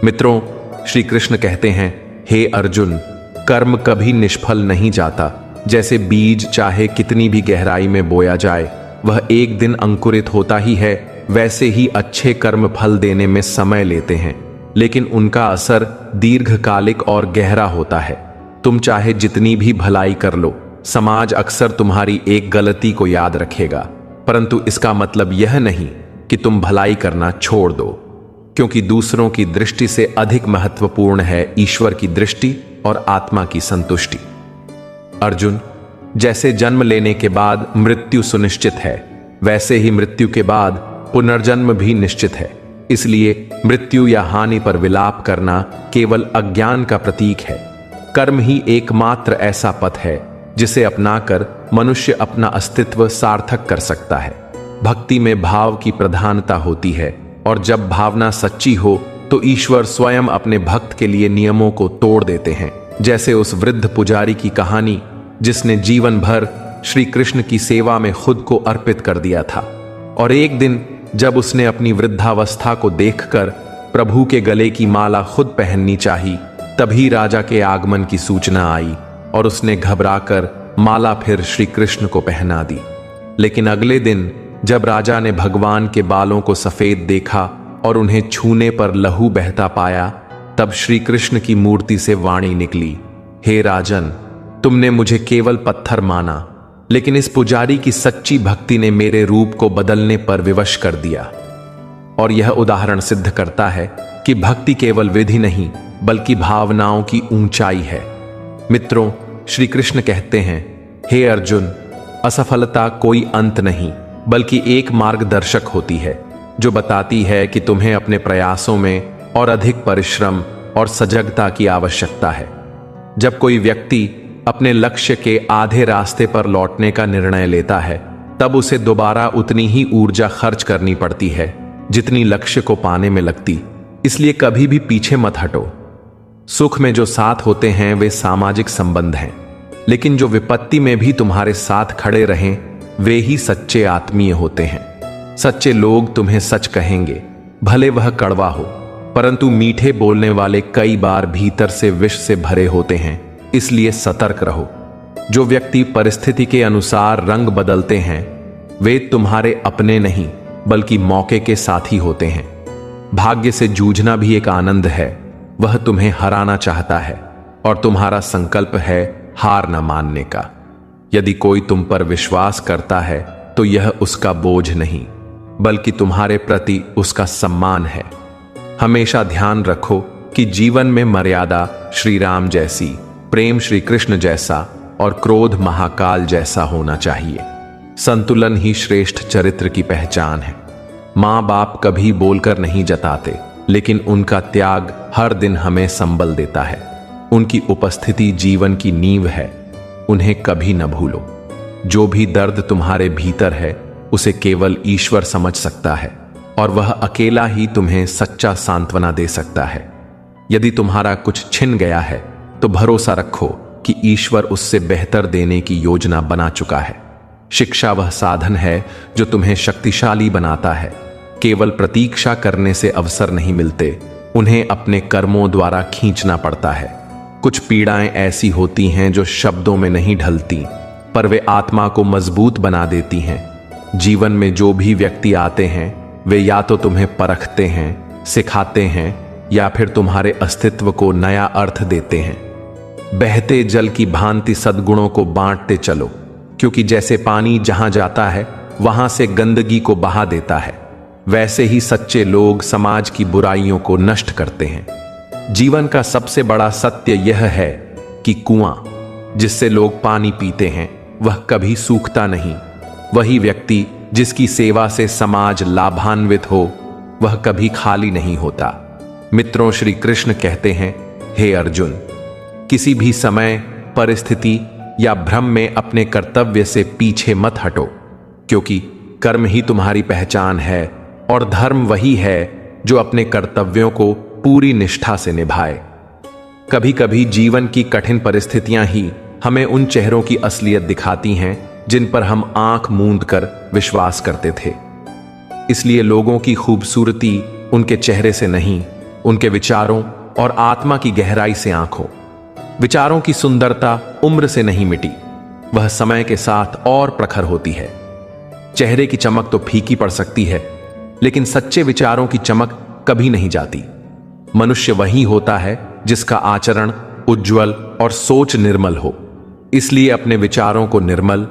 मित्रों, श्री कृष्ण कहते हैं, हे अर्जुन, कर्म कभी निष्फल नहीं जाता। जैसे बीज चाहे कितनी भी गहराई में बोया जाए, वह एक दिन अंकुरित होता ही है, वैसे ही अच्छे कर्म फल देने में समय लेते हैं, लेकिन उनका असर दीर्घकालिक और गहरा होता है। तुम चाहे जितनी भी भलाई कर लो, समाज अक्सर तुम्हारी एक गलती को याद रखेगा, परंतु इसका मतलब यह नहीं कि तुम भलाई करना छोड़ दो, क्योंकि दूसरों की दृष्टि से अधिक महत्वपूर्ण है ईश्वर की दृष्टि और आत्मा की संतुष्टि। अर्जुन, जैसे जन्म लेने के बाद मृत्यु सुनिश्चित है, वैसे ही मृत्यु के बाद पुनर्जन्म भी निश्चित है। इसलिए मृत्यु या हानि पर विलाप करना केवल अज्ञान का प्रतीक है। कर्म ही एकमात्र ऐसा पथ है जिसे अपनाकर मनुष्य अपना अस्तित्व सार्थक कर सकता है। भक्ति में भाव की प्रधानता होती है, और जब भावना सच्ची हो तो ईश्वर स्वयं अपने भक्त के लिए नियमों को तोड़ देते हैं। जैसे उस वृद्ध पुजारी की कहानी जिसने जीवन भर श्री कृष्ण की सेवा में खुद को अर्पित कर दिया था, और एक दिन जब उसने अपनी वृद्धावस्था को देखकर प्रभु के गले की माला खुद पहननी चाही, तभी राजा के आगमन की सूचना आई और उसने घबराकर माला फिर श्री कृष्ण को पहना दी। लेकिन अगले दिन जब राजा ने भगवान के बालों को सफेद देखा और उन्हें छूने पर लहू बहता पाया, तब श्री कृष्ण की मूर्ति से वाणी निकली, हे राजन, तुमने मुझे केवल पत्थर माना, लेकिन इस पुजारी की सच्ची भक्ति ने मेरे रूप को बदलने पर विवश कर दिया। और यह उदाहरण सिद्ध करता है कि भक्ति केवल विधि नहीं, बल्कि भावनाओं की ऊंचाई है। मित्रों, श्री कृष्ण कहते हैं, हे अर्जुन, असफलता कोई अंत नहीं, बल्कि एक मार्गदर्शक होती है जो बताती है कि तुम्हें अपने प्रयासों में और अधिक परिश्रम और सजगता की आवश्यकता है। जब कोई व्यक्ति अपने लक्ष्य के आधे रास्ते पर लौटने का निर्णय लेता है, तब उसे दोबारा उतनी ही ऊर्जा खर्च करनी पड़ती है जितनी लक्ष्य को पाने में लगती। इसलिए कभी भी पीछे मत हटो। सुख में जो साथ होते हैं वे सामाजिक संबंध हैं, लेकिन जो विपत्ति में भी तुम्हारे साथ खड़े रहें वे ही सच्चे आत्मीय होते हैं। सच्चे लोग तुम्हें सच कहेंगे, भले वह कड़वा हो, परंतु मीठे बोलने वाले कई बार भीतर से विष से भरे होते हैं, इसलिए सतर्क रहो। जो व्यक्ति परिस्थिति के अनुसार रंग बदलते हैं वे तुम्हारे अपने नहीं, बल्कि मौके के साथी होते हैं। भाग्य से जूझना भी एक आनंद है, वह तुम्हें हराना चाहता है और तुम्हारा संकल्प है हार न मानने का। यदि कोई तुम पर विश्वास करता है तो यह उसका बोझ नहीं, बल्कि तुम्हारे प्रति उसका सम्मान है। हमेशा ध्यान रखो कि जीवन में मर्यादा श्री राम जैसी, प्रेम श्री कृष्ण जैसा और क्रोध महाकाल जैसा होना चाहिए। संतुलन ही श्रेष्ठ चरित्र की पहचान है। माँ बाप कभी बोलकर नहीं जताते, लेकिन उनका त्याग हर दिन हमें संबल देता है। उनकी उपस्थिति जीवन की नींव है, उन्हें कभी न भूलो। जो भी दर्द तुम्हारे भीतर है उसे केवल ईश्वर समझ सकता है, और वह अकेला ही तुम्हें सच्चा सांत्वना दे सकता है। यदि तुम्हारा कुछ छिन गया है तो भरोसा रखो कि ईश्वर उससे बेहतर देने की योजना बना चुका है। शिक्षा वह साधन है जो तुम्हें शक्तिशाली बनाता है। केवल प्रतीक्षा करने से अवसर नहीं मिलते, उन्हें अपने कर्मों द्वारा खींचना पड़ता है। कुछ पीड़ाएं ऐसी होती हैं जो शब्दों में नहीं ढलती, पर वे आत्मा को मजबूत बना देती हैं। जीवन में जो भी व्यक्ति आते हैं वे या तो तुम्हें परखते हैं, सिखाते हैं, या फिर तुम्हारे अस्तित्व को नया अर्थ देते हैं। बहते जल की भांति सद्गुणों को बांटते चलो, क्योंकि जैसे पानी जहां जाता है वहां से गंदगी को बहा देता है, वैसे ही सच्चे लोग समाज की बुराइयों को नष्ट करते हैं। जीवन का सबसे बड़ा सत्य यह है कि कुआं जिससे लोग पानी पीते हैं वह कभी सूखता नहीं। वही व्यक्ति जिसकी सेवा से समाज लाभान्वित हो वह कभी खाली नहीं होता। मित्रों, श्री कृष्ण कहते हैं, हे अर्जुन, किसी भी समय, परिस्थिति या भ्रम में अपने कर्तव्य से पीछे मत हटो, क्योंकि कर्म ही तुम्हारी पहचान है और धर्म वही है जो अपने कर्तव्यों को पूरी निष्ठा से निभाए। कभी कभी जीवन की कठिन परिस्थितियां ही हमें उन चेहरों की असलियत दिखाती हैं जिन पर हम आंख मूंद कर विश्वास करते थे। इसलिए लोगों की खूबसूरती उनके चेहरे से नहीं उनके विचारों और आत्मा की गहराई से आंखों। विचारों की सुंदरता उम्र से नहीं मिटी, वह समय के साथ और प्रखर होती है। चेहरे की चमक तो फीकी पड़ सकती है, लेकिन सच्चे विचारों की चमक कभी नहीं जाती। मनुष्य वही होता है जिसका आचरण उज्जवल और सोच निर्मल हो। इसलिए अपने विचारों को निर्मल,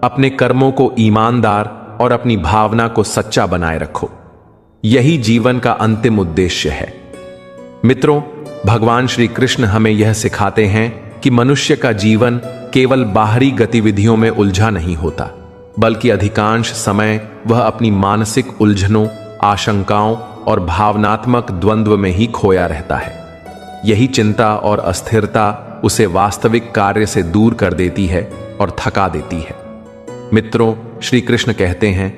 अपने कर्मों को ईमानदार और अपनी भावना को सच्चा बनाए रखो। यही जीवन का अंतिम उद्देश्य है। मित्रों, भगवान श्री कृष्ण हमें यह सिखाते हैं कि मनुष्य का जीवन केवल बाहरी गतिविधियों में उलझा नहीं होता, बल्कि अधिकांश समय वह अपनी मानसिक उलझनों, आशंकाओं और भावनात्मक द्वंद्व में ही खोया रहता है। यही चिंता और अस्थिरता उसे वास्तविक कार्य से दूर कर देती है और थका देती है। मित्रों, श्री कृष्ण कहते हैं,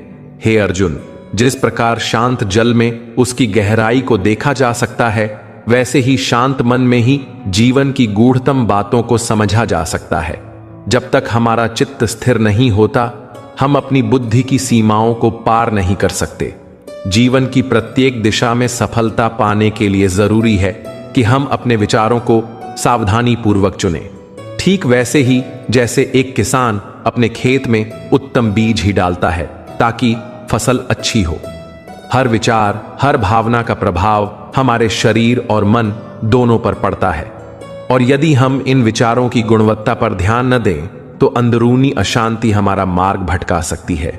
हे अर्जुन, जिस प्रकार शांत जल में उसकी गहराई को देखा जा सकता है, वैसे ही शांत मन में ही जीवन की गूढ़तम बातों को समझा जा सकता है। जब तक हमारा चित्त स्थिर नहीं होता, हम अपनी बुद्धि की सीमाओं को पार नहीं कर सकते। जीवन की प्रत्येक दिशा में सफलता पाने के लिए जरूरी है कि हम अपने विचारों को सावधानी पूर्वक चुनें। ठीक वैसे ही जैसे एक किसान अपने खेत में उत्तम बीज ही डालता है ताकि फसल अच्छी हो। हर विचार, हर भावना का प्रभाव हमारे शरीर और मन दोनों पर पड़ता है, और यदि हम इन विचारों की गुणवत्ता पर ध्यान न दें तो अंदरूनी अशांति हमारा मार्ग भटका सकती है।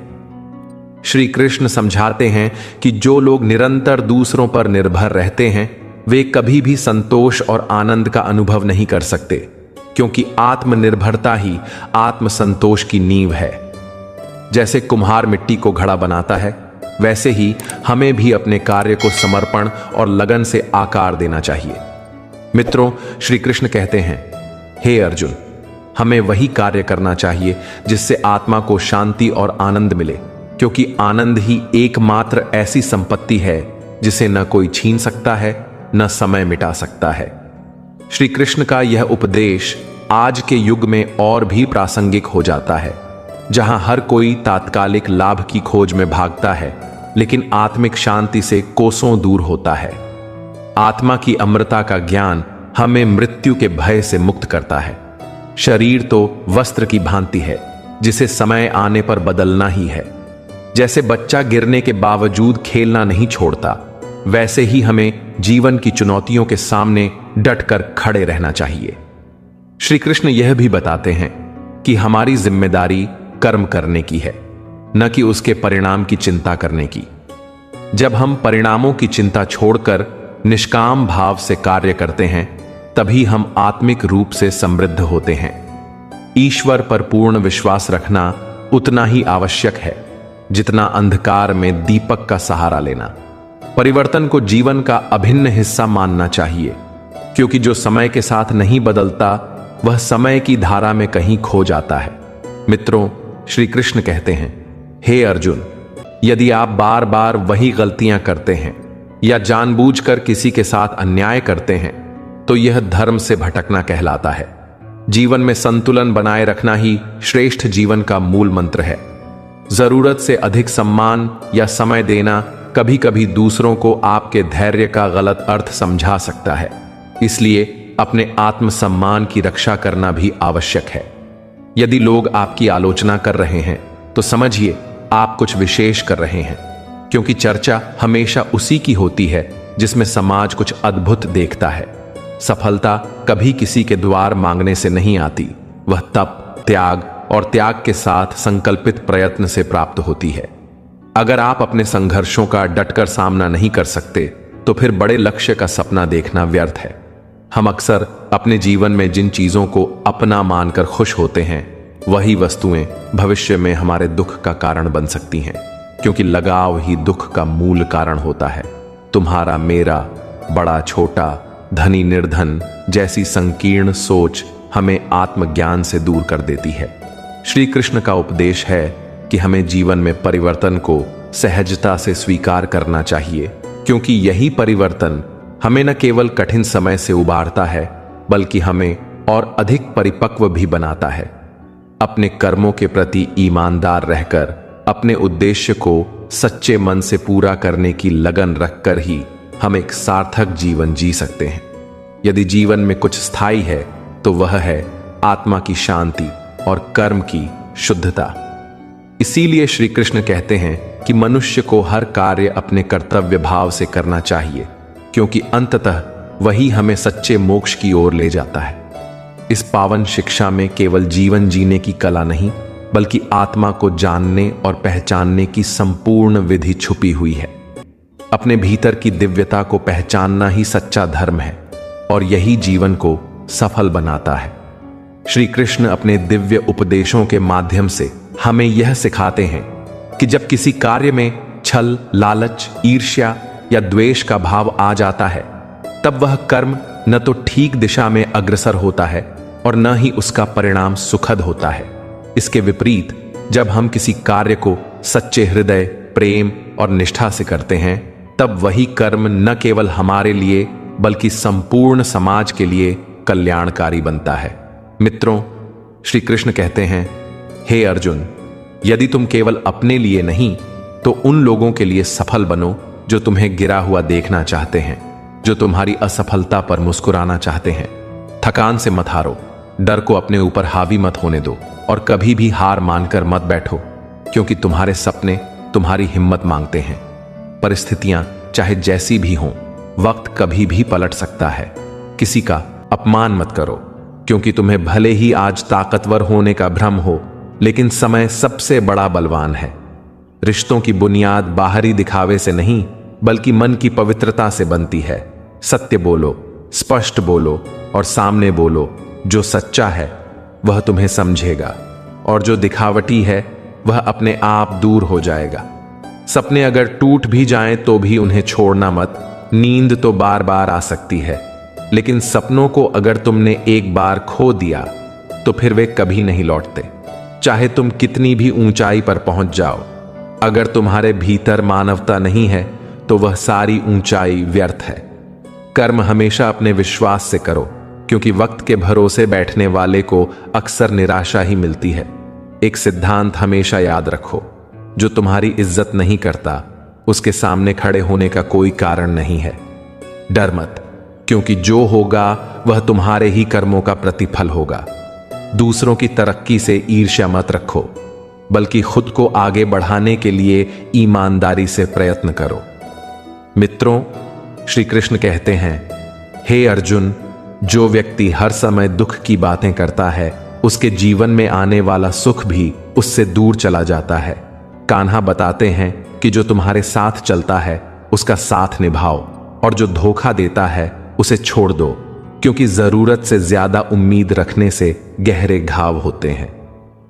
श्री कृष्ण समझाते हैं कि जो लोग निरंतर दूसरों पर निर्भर रहते हैं, वे कभी भी संतोष और आनंद का अनुभव नहीं कर सकते, क्योंकि आत्मनिर्भरता ही आत्मसंतोष की नींव है। जैसे कुम्हार मिट्टी को घड़ा बनाता है, वैसे ही हमें भी अपने कार्य को समर्पण और लगन से आकार देना चाहिए। मित्रों, श्री कृष्ण कहते हैं, हे अर्जुन, हमें वही कार्य करना चाहिए जिससे आत्मा को शांति और आनंद मिले, क्योंकि आनंद ही एकमात्र ऐसी संपत्ति है जिसे न कोई छीन सकता है, न समय मिटा सकता है। श्री कृष्ण का यह उपदेश आज के युग में और भी प्रासंगिक हो जाता है, जहां हर कोई तात्कालिक लाभ की खोज में भागता है, लेकिन आत्मिक शांति से कोसों दूर होता है। आत्मा की अमरता का ज्ञान हमें मृत्यु के भय से मुक्त करता है। शरीर तो वस्त्र की भांति है, जिसे समय आने पर बदलना ही है। जैसे बच्चा गिरने के बावजूद खेलना नहीं छोड़ता, वैसे ही हमें जीवन की चुनौतियों के सामने डटकर खड़े रहना चाहिए। श्री कृष्ण यह भी बताते हैं कि हमारी जिम्मेदारी कर्म करने की है, न कि उसके परिणाम की चिंता करने की। जब हम परिणामों की चिंता छोड़कर निष्काम भाव से कार्य करते हैं, तभी हम आत्मिक रूप से समृद्ध होते हैं। ईश्वर पर पूर्ण विश्वास रखना उतना ही आवश्यक है जितना अंधकार में दीपक का सहारा लेना। परिवर्तन को जीवन का अभिन्न हिस्सा मानना चाहिए, क्योंकि जो समय के साथ नहीं बदलता, वह समय की धारा में कहीं खो जाता है। मित्रों, श्री कृष्ण कहते हैं, हे अर्जुन, यदि आप बार बार वही गलतियां करते हैं या जानबूझकर किसी के साथ अन्याय करते हैं, तो यह धर्म से भटकना कहलाता है। जीवन में संतुलन बनाए रखना ही श्रेष्ठ जीवन का मूल मंत्र है। जरूरत से अधिक सम्मान या समय देना कभी कभी दूसरों को आपके धैर्य का गलत अर्थ समझा सकता है। इसलिए अपने आत्मसम्मान की रक्षा करना भी आवश्यक है। यदि लोग आपकी आलोचना कर रहे हैं, तो समझिए आप कुछ विशेष कर रहे हैं, क्योंकि चर्चा हमेशा उसी की होती है जिसमें समाज कुछ अद्भुत देखता है। सफलता कभी किसी के द्वार मांगने से नहीं आती, वह तप, त्याग और त्याग के साथ संकल्पित प्रयत्न से प्राप्त होती है। अगर आप अपने संघर्षों का डटकर सामना नहीं कर सकते, तो फिर बड़े लक्ष्य का सपना देखना व्यर्थ है। हम अक्सर अपने जीवन में जिन चीजों को अपना मानकर खुश होते हैं, वही वस्तुएं भविष्य में हमारे दुख का कारण बन सकती हैं, क्योंकि लगाव ही दुख का मूल कारण होता है। तुम्हारा मेरा, बड़ा छोटा, धनी निर्धन जैसी संकीर्ण सोच हमें आत्मज्ञान से दूर कर देती है। श्री कृष्ण का उपदेश है कि हमें जीवन में परिवर्तन को सहजता से स्वीकार करना चाहिए, क्योंकि यही परिवर्तन हमें न केवल कठिन समय से उबारता है, बल्कि हमें और अधिक परिपक्व भी बनाता है। अपने कर्मों के प्रति ईमानदार रहकर अपने उद्देश्य को सच्चे मन से पूरा करने की लगन रखकर ही हम एक सार्थक जीवन जी सकते हैं। यदि जीवन में कुछ स्थायी है तो वह है आत्मा की शांति और कर्म की शुद्धता। इसीलिए श्री कृष्ण कहते हैं कि मनुष्य को हर कार्य अपने कर्तव्य भाव से करना चाहिए, क्योंकि अंततः वही हमें सच्चे मोक्ष की ओर ले जाता है। इस पावन शिक्षा में केवल जीवन जीने की कला नहीं, बल्कि आत्मा को जानने और पहचानने की संपूर्ण विधि छुपी हुई है। अपने भीतर की दिव्यता को पहचानना ही सच्चा धर्म है और यही जीवन को सफल बनाता है। श्री कृष्ण अपने दिव्य उपदेशों के माध्यम से हमें यह सिखाते हैं कि जब किसी कार्य में छल, लालच, ईर्ष्या या द्वेष का भाव आ जाता है, तब वह कर्म न तो ठीक दिशा में अग्रसर होता है और न ही उसका परिणाम सुखद होता है। इसके विपरीत जब हम किसी कार्य को सच्चे हृदय, प्रेम और निष्ठा से करते हैं, तब वही कर्म न केवल हमारे लिए बल्कि संपूर्ण समाज के लिए कल्याणकारी बनता है। मित्रों, श्री कृष्ण कहते हैं, हे अर्जुन, यदि तुम केवल अपने लिए नहीं तो उन लोगों के लिए सफल बनो जो तुम्हें गिरा हुआ देखना चाहते हैं, जो तुम्हारी असफलता पर मुस्कुराना चाहते हैं। थकान से मत हारो, डर को अपने ऊपर हावी मत होने दो और कभी भी हार मानकर मत बैठो, क्योंकि तुम्हारे सपने तुम्हारी हिम्मत मांगते हैं। परिस्थितियां चाहे जैसी भी हों, वक्त कभी भी पलट सकता है। किसी का अपमान मत करो, क्योंकि तुम्हें भले ही आज ताकतवर होने का भ्रम हो, लेकिन समय सबसे बड़ा बलवान है। रिश्तों की बुनियाद बाहरी दिखावे से नहीं, बल्कि मन की पवित्रता से बनती है। सत्य बोलो, स्पष्ट बोलो और सामने बोलो। जो सच्चा है वह तुम्हें समझेगा और जो दिखावटी है वह अपने आप दूर हो जाएगा। सपने अगर टूट भी जाएं तो भी उन्हें छोड़ना मत। नींद तो बार बार आ सकती है, लेकिन सपनों को अगर तुमने एक बार खो दिया तो फिर वे कभी नहीं लौटते। चाहे तुम कितनी भी ऊंचाई पर पहुंच जाओ, अगर तुम्हारे भीतर मानवता नहीं है तो वह सारी ऊंचाई व्यर्थ है। कर्म हमेशा अपने विश्वास से करो, क्योंकि वक्त के भरोसे बैठने वाले को अक्सर निराशा ही मिलती है। एक सिद्धांत हमेशा याद रखो, जो तुम्हारी इज्जत नहीं करता उसके सामने खड़े होने का कोई कारण नहीं है। डर मत, क्योंकि जो होगा वह तुम्हारे ही कर्मों का प्रतिफल होगा। दूसरों की तरक्की से ईर्ष्या मत रखो, बल्कि खुद को आगे बढ़ाने के लिए ईमानदारी से प्रयत्न करो। मित्रों, श्री कृष्ण कहते हैं, हे अर्जुन, जो व्यक्ति हर समय दुख की बातें करता है, उसके जीवन में आने वाला सुख भी उससे दूर चला जाता है। कान्हा बताते हैं कि जो तुम्हारे साथ चलता है उसका साथ निभाओ, और जो धोखा देता है उसे छोड़ दो, क्योंकि जरूरत से ज्यादा उम्मीद रखने से गहरे घाव होते हैं।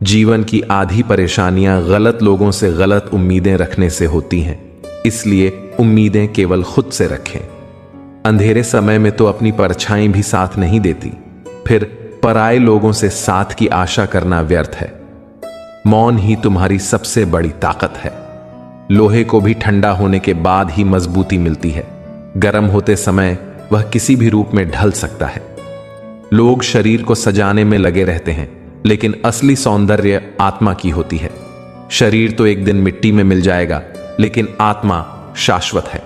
जीवन की आधी परेशानियां गलत लोगों से गलत उम्मीदें रखने से होती हैं, इसलिए उम्मीदें केवल खुद से रखें। अंधेरे समय में तो अपनी परछाई भी साथ नहीं देती, फिर पराए लोगों से साथ की आशा करना व्यर्थ है। मौन ही तुम्हारी सबसे बड़ी ताकत है। लोहे को भी ठंडा होने के बाद ही मजबूती मिलती है। गर्म होते समय वह किसी भी रूप में ढल सकता है। लोग शरीर को सजाने में लगे रहते हैं, लेकिन असली सौंदर्य आत्मा की होती है। शरीर तो एक दिन मिट्टी में मिल जाएगा, लेकिन आत्मा शाश्वत है।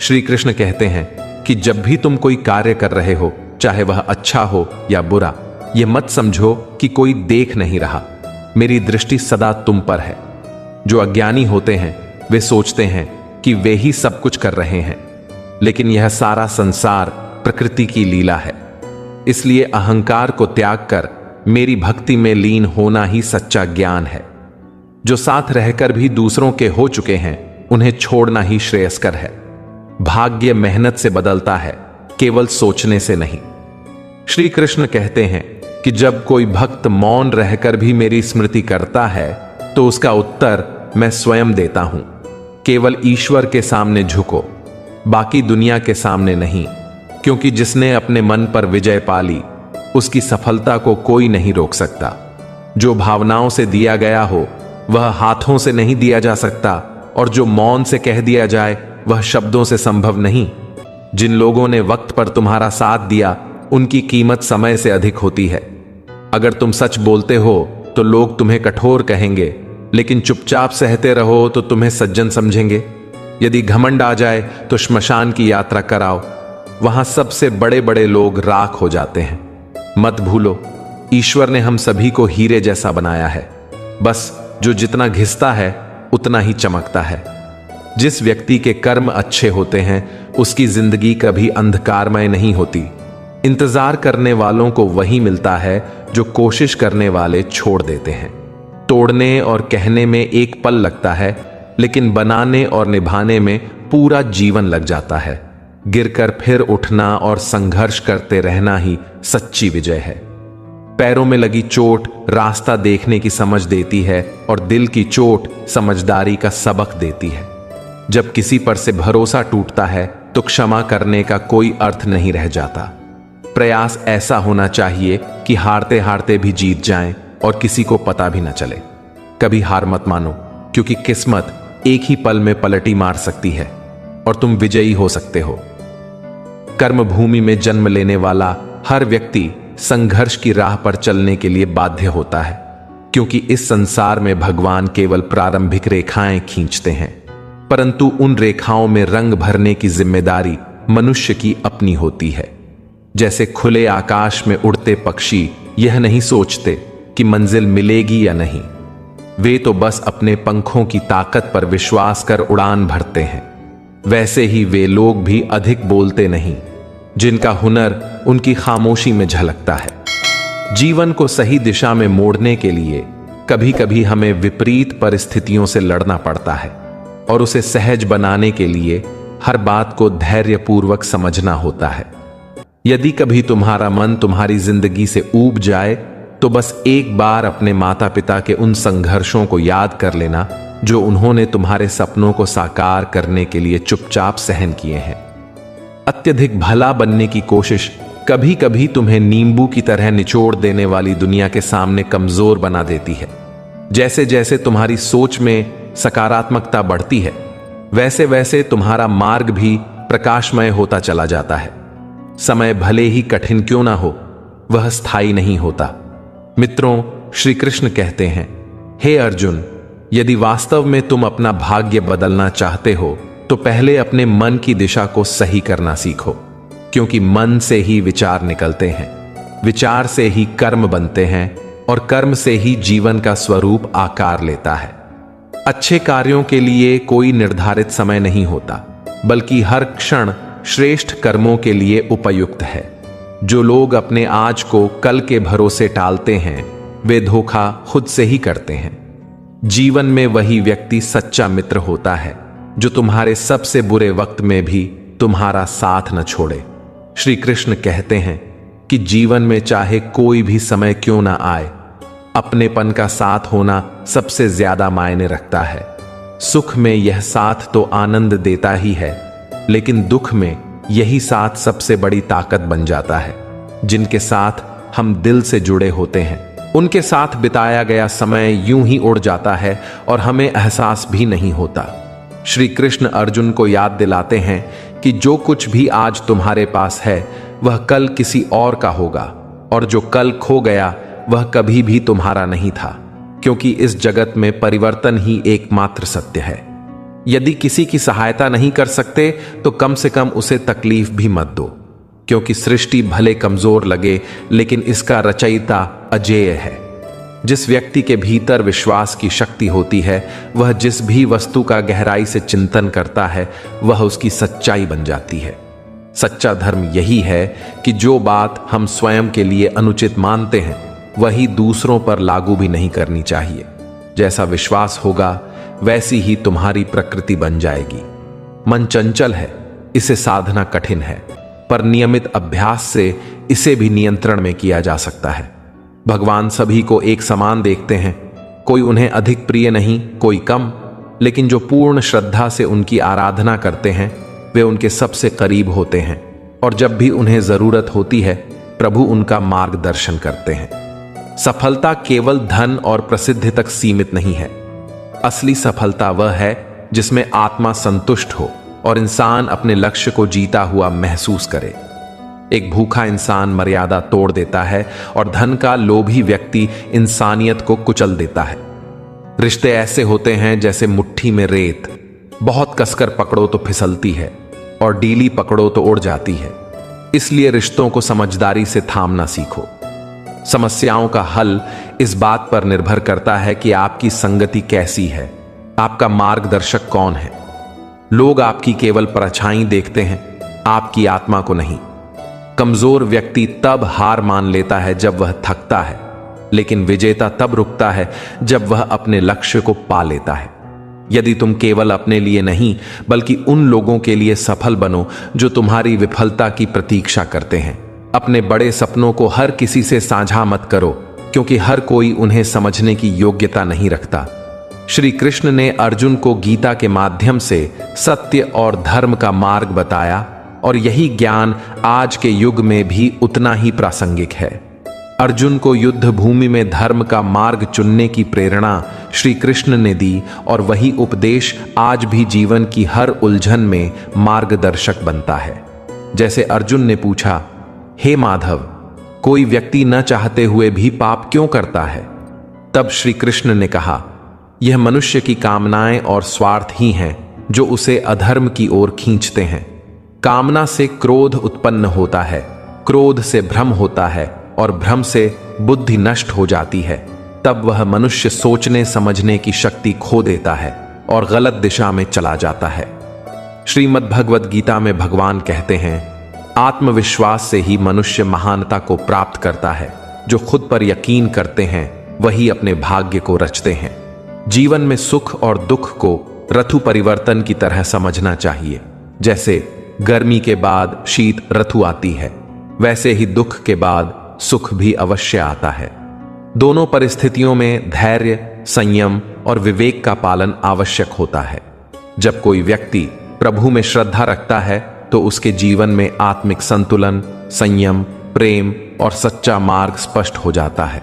श्री कृष्ण कहते हैं कि जब भी तुम कोई कार्य कर रहे हो, चाहे वह अच्छा हो या बुरा, यह मत समझो कि कोई देख नहीं रहा। मेरी दृष्टि सदा तुम पर है। जो अज्ञानी होते हैं वे सोचते हैं कि वे ही सब कुछ कर रहे हैं, लेकिन यह सारा संसार प्रकृति की लीला है। इसलिए अहंकार को त्याग कर मेरी भक्ति में लीन होना ही सच्चा ज्ञान है। जो साथ रहकर भी दूसरों के हो चुके हैं, उन्हें छोड़ना ही श्रेयस्कर है। भाग्य मेहनत से बदलता है, केवल सोचने से नहीं। श्री कृष्ण कहते हैं कि जब कोई भक्त मौन रहकर भी मेरी स्मृति करता है तो उसका उत्तर मैं स्वयं देता हूं। केवल ईश्वर के सामने झुको, बाकी दुनिया के सामने नहीं, क्योंकि जिसने अपने मन पर विजय पा ली उसकी सफलता को कोई नहीं रोक सकता। जो भावनाओं से दिया गया हो वह हाथों से नहीं दिया जा सकता, और जो मौन से कह दिया जाए वह शब्दों से संभव नहीं। जिन लोगों ने वक्त पर तुम्हारा साथ दिया उनकी कीमत समय से अधिक होती है। अगर तुम सच बोलते हो तो लोग तुम्हें कठोर कहेंगे, लेकिन चुपचाप सहते रहो तो तुम्हें सज्जन समझेंगे। यदि घमंड आ जाए तो श्मशान की यात्रा कराओ, वहां सबसे बड़े बड़े लोग राख हो जाते हैं। मत भूलो, ईश्वर ने हम सभी को हीरे जैसा बनाया है, बस जो जितना घिसता है उतना ही चमकता है। जिस व्यक्ति के कर्म अच्छे होते हैं उसकी जिंदगी कभी अंधकारमय नहीं होती। इंतजार करने वालों को वही मिलता है जो कोशिश करने वाले छोड़ देते हैं। तोड़ने और कहने में एक पल लगता है, लेकिन बनाने और निभाने में पूरा जीवन लग जाता है। गिरकर फिर उठना और संघर्ष करते रहना ही सच्ची विजय है। पैरों में लगी चोट रास्ता देखने की समझ देती है और दिल की चोट समझदारी का सबक देती है। जब किसी पर से भरोसा टूटता है तो क्षमा करने का कोई अर्थ नहीं रह जाता। प्रयास ऐसा होना चाहिए कि हारते हारते भी जीत जाएं और किसी को पता भी न चले। कभी हार मत मानो, क्योंकि किस्मत एक ही पल में पलटी मार सकती है और तुम विजयी हो सकते हो। कर्म भूमि में जन्म लेने वाला हर व्यक्ति संघर्ष की राह पर चलने के लिए बाध्य होता है, क्योंकि इस संसार में भगवान केवल प्रारंभिक रेखाएं खींचते हैं, परंतु उन रेखाओं में रंग भरने की जिम्मेदारी मनुष्य की अपनी होती है। जैसे खुले आकाश में उड़ते पक्षी यह नहीं सोचते कि मंजिल मिलेगी या नहीं, वे तो बस अपने पंखों की ताकत पर विश्वास कर उड़ान भरते हैं। वैसे ही वे लोग भी अधिक बोलते नहीं, जिनका हुनर उनकी खामोशी में झलकता है। जीवन को सही दिशा में मोड़ने के लिए कभी कभी हमें विपरीत परिस्थितियों से लड़ना पड़ता है, और उसे सहज बनाने के लिए हर बात को धैर्यपूर्वक समझना होता है। यदि कभी तुम्हारा मन तुम्हारी जिंदगी से ऊब जाए तो बस एक बार अपने माता पिता के उन संघर्षों को याद कर लेना जो उन्होंने तुम्हारे सपनों को साकार करने के लिए चुपचाप सहन किए हैं। अत्यधिक भला बनने की कोशिश कभी कभी तुम्हें नींबू की तरह निचोड़ देने वाली दुनिया के सामने कमजोर बना देती है। जैसे जैसे तुम्हारी सोच में सकारात्मकता बढ़ती है, वैसे वैसे तुम्हारा मार्ग भी प्रकाशमय होता चला जाता है। समय भले ही कठिन क्यों ना हो, वह स्थायी नहीं होता। मित्रों, श्री कृष्ण कहते हैं, हे अर्जुन, यदि वास्तव में तुम अपना भाग्य बदलना चाहते हो तो पहले अपने मन की दिशा को सही करना सीखो, क्योंकि मन से ही विचार निकलते हैं, विचार से ही कर्म बनते हैं और कर्म से ही जीवन का स्वरूप आकार लेता है। अच्छे कार्यों के लिए कोई निर्धारित समय नहीं होता, बल्कि हर क्षण श्रेष्ठ कर्मों के लिए उपयुक्त है। जो लोग अपने आज को कल के भरोसे टालते हैं, वे धोखा खुद से ही करते हैं। जीवन में वही व्यक्ति सच्चा मित्र होता है जो तुम्हारे सबसे बुरे वक्त में भी तुम्हारा साथ न छोड़े। श्री कृष्ण कहते हैं कि जीवन में चाहे कोई भी समय क्यों ना आए, अपनेपन का साथ होना सबसे ज्यादा मायने रखता है। सुख में यह साथ तो आनंद देता ही है, लेकिन दुख में यही साथ सबसे बड़ी ताकत बन जाता है। जिनके साथ हम दिल से जुड़े होते हैं, उनके साथ बिताया गया समय यूं ही उड़ जाता है और हमें एहसास भी नहीं होता। श्री कृष्ण अर्जुन को याद दिलाते हैं कि जो कुछ भी आज तुम्हारे पास है वह कल किसी और का होगा, और जो कल खो गया वह कभी भी तुम्हारा नहीं था, क्योंकि इस जगत में परिवर्तन ही एकमात्र सत्य है। यदि किसी की सहायता नहीं कर सकते तो कम से कम उसे तकलीफ भी मत दो, क्योंकि सृष्टि भले कमजोर लगे लेकिन इसका रचयिता अजेय है। जिस व्यक्ति के भीतर विश्वास की शक्ति होती है, वह जिस भी वस्तु का गहराई से चिंतन करता है वह उसकी सच्चाई बन जाती है। सच्चा धर्म यही है कि जो बात हम स्वयं के लिए अनुचित मानते हैं वही दूसरों पर लागू भी नहीं करनी चाहिए। जैसा विश्वास होगा वैसी ही तुम्हारी प्रकृति बन जाएगी। मन चंचल है, इसे साधना कठिन है, पर नियमित अभ्यास से इसे भी नियंत्रण में किया जा सकता है। भगवान सभी को एक समान देखते हैं, कोई उन्हें अधिक प्रिय नहीं, कोई कम, लेकिन जो पूर्ण श्रद्धा से उनकी आराधना करते हैं वे उनके सबसे करीब होते हैं, और जब भी उन्हें जरूरत होती है प्रभु उनका मार्गदर्शन करते हैं। सफलता केवल धन और प्रसिद्धि तक सीमित नहीं है। असली सफलता वह है जिसमें आत्मा संतुष्ट हो और इंसान अपने लक्ष्य को जीता हुआ महसूस करे। एक भूखा इंसान मर्यादा तोड़ देता है और धन का लोभी व्यक्ति इंसानियत को कुचल देता है। रिश्ते ऐसे होते हैं जैसे मुट्ठी में रेत, बहुत कसकर पकड़ो तो फिसलती है और ढीली पकड़ो तो उड़ जाती है। इसलिए रिश्तों को समझदारी से थामना सीखो। समस्याओं का हल इस बात पर निर्भर करता है कि आपकी संगति कैसी है, आपका मार्गदर्शक कौन है। लोग आपकी केवल परछाई देखते हैं, आपकी आत्मा को नहीं। कमजोर व्यक्ति तब हार मान लेता है जब वह थकता है, लेकिन विजेता तब रुकता है जब वह अपने लक्ष्य को पा लेता है। यदि तुम केवल अपने लिए नहीं बल्कि उन लोगों के लिए सफल बनो जो तुम्हारी विफलता की प्रतीक्षा करते हैं। अपने बड़े सपनों को हर किसी से साझा मत करो, क्योंकि हर कोई उन्हें समझने की योग्यता नहीं रखता। श्री कृष्ण ने अर्जुन को गीता के माध्यम से सत्य और धर्म का मार्ग बताया, और यही ज्ञान आज के युग में भी उतना ही प्रासंगिक है। अर्जुन को युद्ध भूमि में धर्म का मार्ग चुनने की प्रेरणा श्री कृष्ण ने दी, और वही उपदेश आज भी जीवन की हर उलझन में मार्गदर्शक बनता है। जैसे अर्जुन ने पूछा, हे माधव, कोई व्यक्ति न चाहते हुए भी पाप क्यों करता है? तब श्री कृष्ण ने कहा, यह मनुष्य की कामनाएं और स्वार्थ ही हैं जो उसे अधर्म की ओर खींचते हैं। कामना से क्रोध उत्पन्न होता है, क्रोध से भ्रम होता है, और भ्रम से बुद्धि नष्ट हो जाती है। तब वह मनुष्य सोचने समझने की शक्ति खो देता है और गलत दिशा में चला जाता है। श्रीमद् भगवद गीता में भगवान कहते हैं, आत्मविश्वास से ही मनुष्य महानता को प्राप्त करता है। जो खुद पर यकीन करते हैं वही अपने भाग्य को रचते हैं। जीवन में सुख और दुख को ऋतु परिवर्तन की तरह समझना चाहिए। जैसे गर्मी के बाद शीत ऋतु आती है, वैसे ही दुख के बाद सुख भी अवश्य आता है। दोनों परिस्थितियों में धैर्य, संयम और विवेक का पालन आवश्यक होता है। जब कोई व्यक्ति प्रभु में श्रद्धा रखता है तो उसके जीवन में आत्मिक संतुलन, संयम, प्रेम और सच्चा मार्ग स्पष्ट हो जाता है।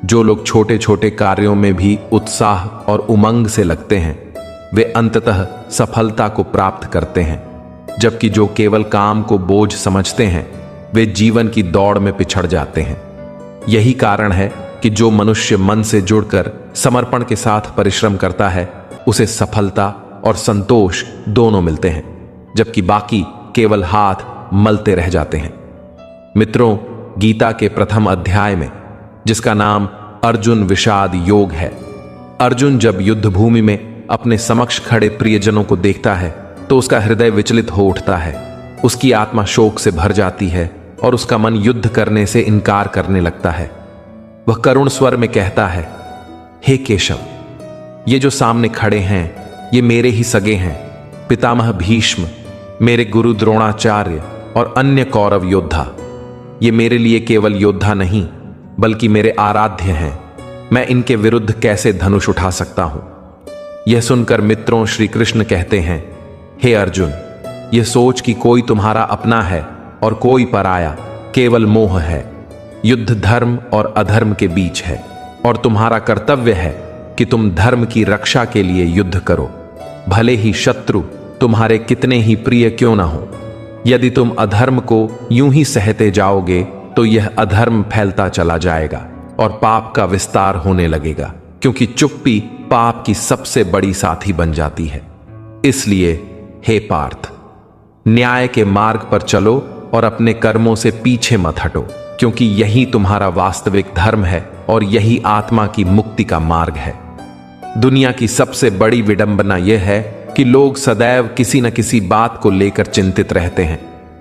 जो लोग छोटे छोटे कार्यों में भी उत्साह और उमंग से लगते हैं, वे अंततः सफलता को प्राप्त करते हैं, जबकि जो केवल काम को बोझ समझते हैं, वे जीवन की दौड़ में पिछड़ जाते हैं। यही कारण है कि जो मनुष्य मन से जुड़कर समर्पण के साथ परिश्रम करता है, उसे सफलता और संतोष दोनों मिलते हैं, जबकि बाकी केवल हाथ मलते रह जाते हैं। मित्रों, गीता के प्रथम अध्याय में, जिसका नाम अर्जुन विषाद योग है, अर्जुन जब युद्ध भूमि में अपने समक्ष खड़े प्रियजनों को देखता है तो उसका हृदय विचलित हो उठता है। उसकी आत्मा शोक से भर जाती है और उसका मन युद्ध करने से इनकार करने लगता है। वह करुण स्वर में कहता है, हे केशव, ये जो सामने खड़े हैं ये मेरे ही सगे हैं। पितामह भीष्म, मेरे गुरु द्रोणाचार्य और अन्य कौरव योद्धा। ये मेरे लिए केवल योद्धा नहीं बल्कि मेरे आराध्य हैं। मैं इनके विरुद्ध कैसे धनुष उठा सकता हूं? यह सुनकर मित्रों श्री कृष्ण कहते हैं, हे अर्जुन, यह सोच कि कोई तुम्हारा अपना है और कोई पराया केवल मोह है। युद्ध धर्म और अधर्म के बीच है, और तुम्हारा कर्तव्य है कि तुम धर्म की रक्षा के लिए युद्ध करो, भले ही शत्रु तुम्हारे कितने ही प्रिय क्यों ना हो। यदि तुम अधर्म को यूं ही सहते जाओगे तो यह अधर्म फैलता चला जाएगा और पाप का विस्तार होने लगेगा, क्योंकि चुप्पी पाप की सबसे बड़ी साथी बन जाती है। इसलिए हे पार्थ, न्याय के मार्ग पर चलो और अपने कर्मों से पीछे मत हटो, क्योंकि यही तुम्हारा वास्तविक धर्म है और यही आत्मा की मुक्ति का मार्ग है। दुनिया की सबसे बड़ी विडंबना यह है कि लोग सदैव किसी न किसी बात को लेकर चिंतित रहते हैं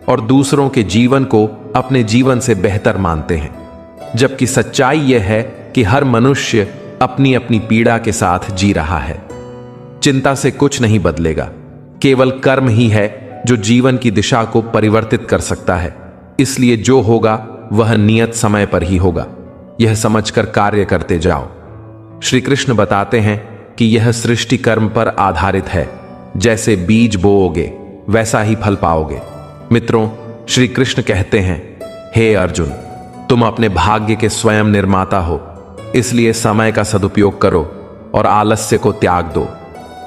और दूसरों के जीवन को अपने जीवन से बेहतर मानते हैं, जबकि सच्चाई यह है कि हर मनुष्य अपनी अपनी पीड़ा के साथ जी रहा है। चिंता से कुछ नहीं बदलेगा, केवल कर्म ही है जो जीवन की दिशा को परिवर्तित कर सकता है। इसलिए जो होगा वह नियत समय पर ही होगा। यह समझकर कार्य करते जाओ। श्री कृष्ण बताते हैं कि यह सृष्टि कर्म पर आधारित है। जैसे बीज बोओगे वैसा ही फल पाओगे। मित्रों, श्री कृष्ण कहते हैं, हे अर्जुन, तुम अपने भाग्य के स्वयं निर्माता हो, इसलिए समय का सदुपयोग करो और आलस्य को त्याग दो,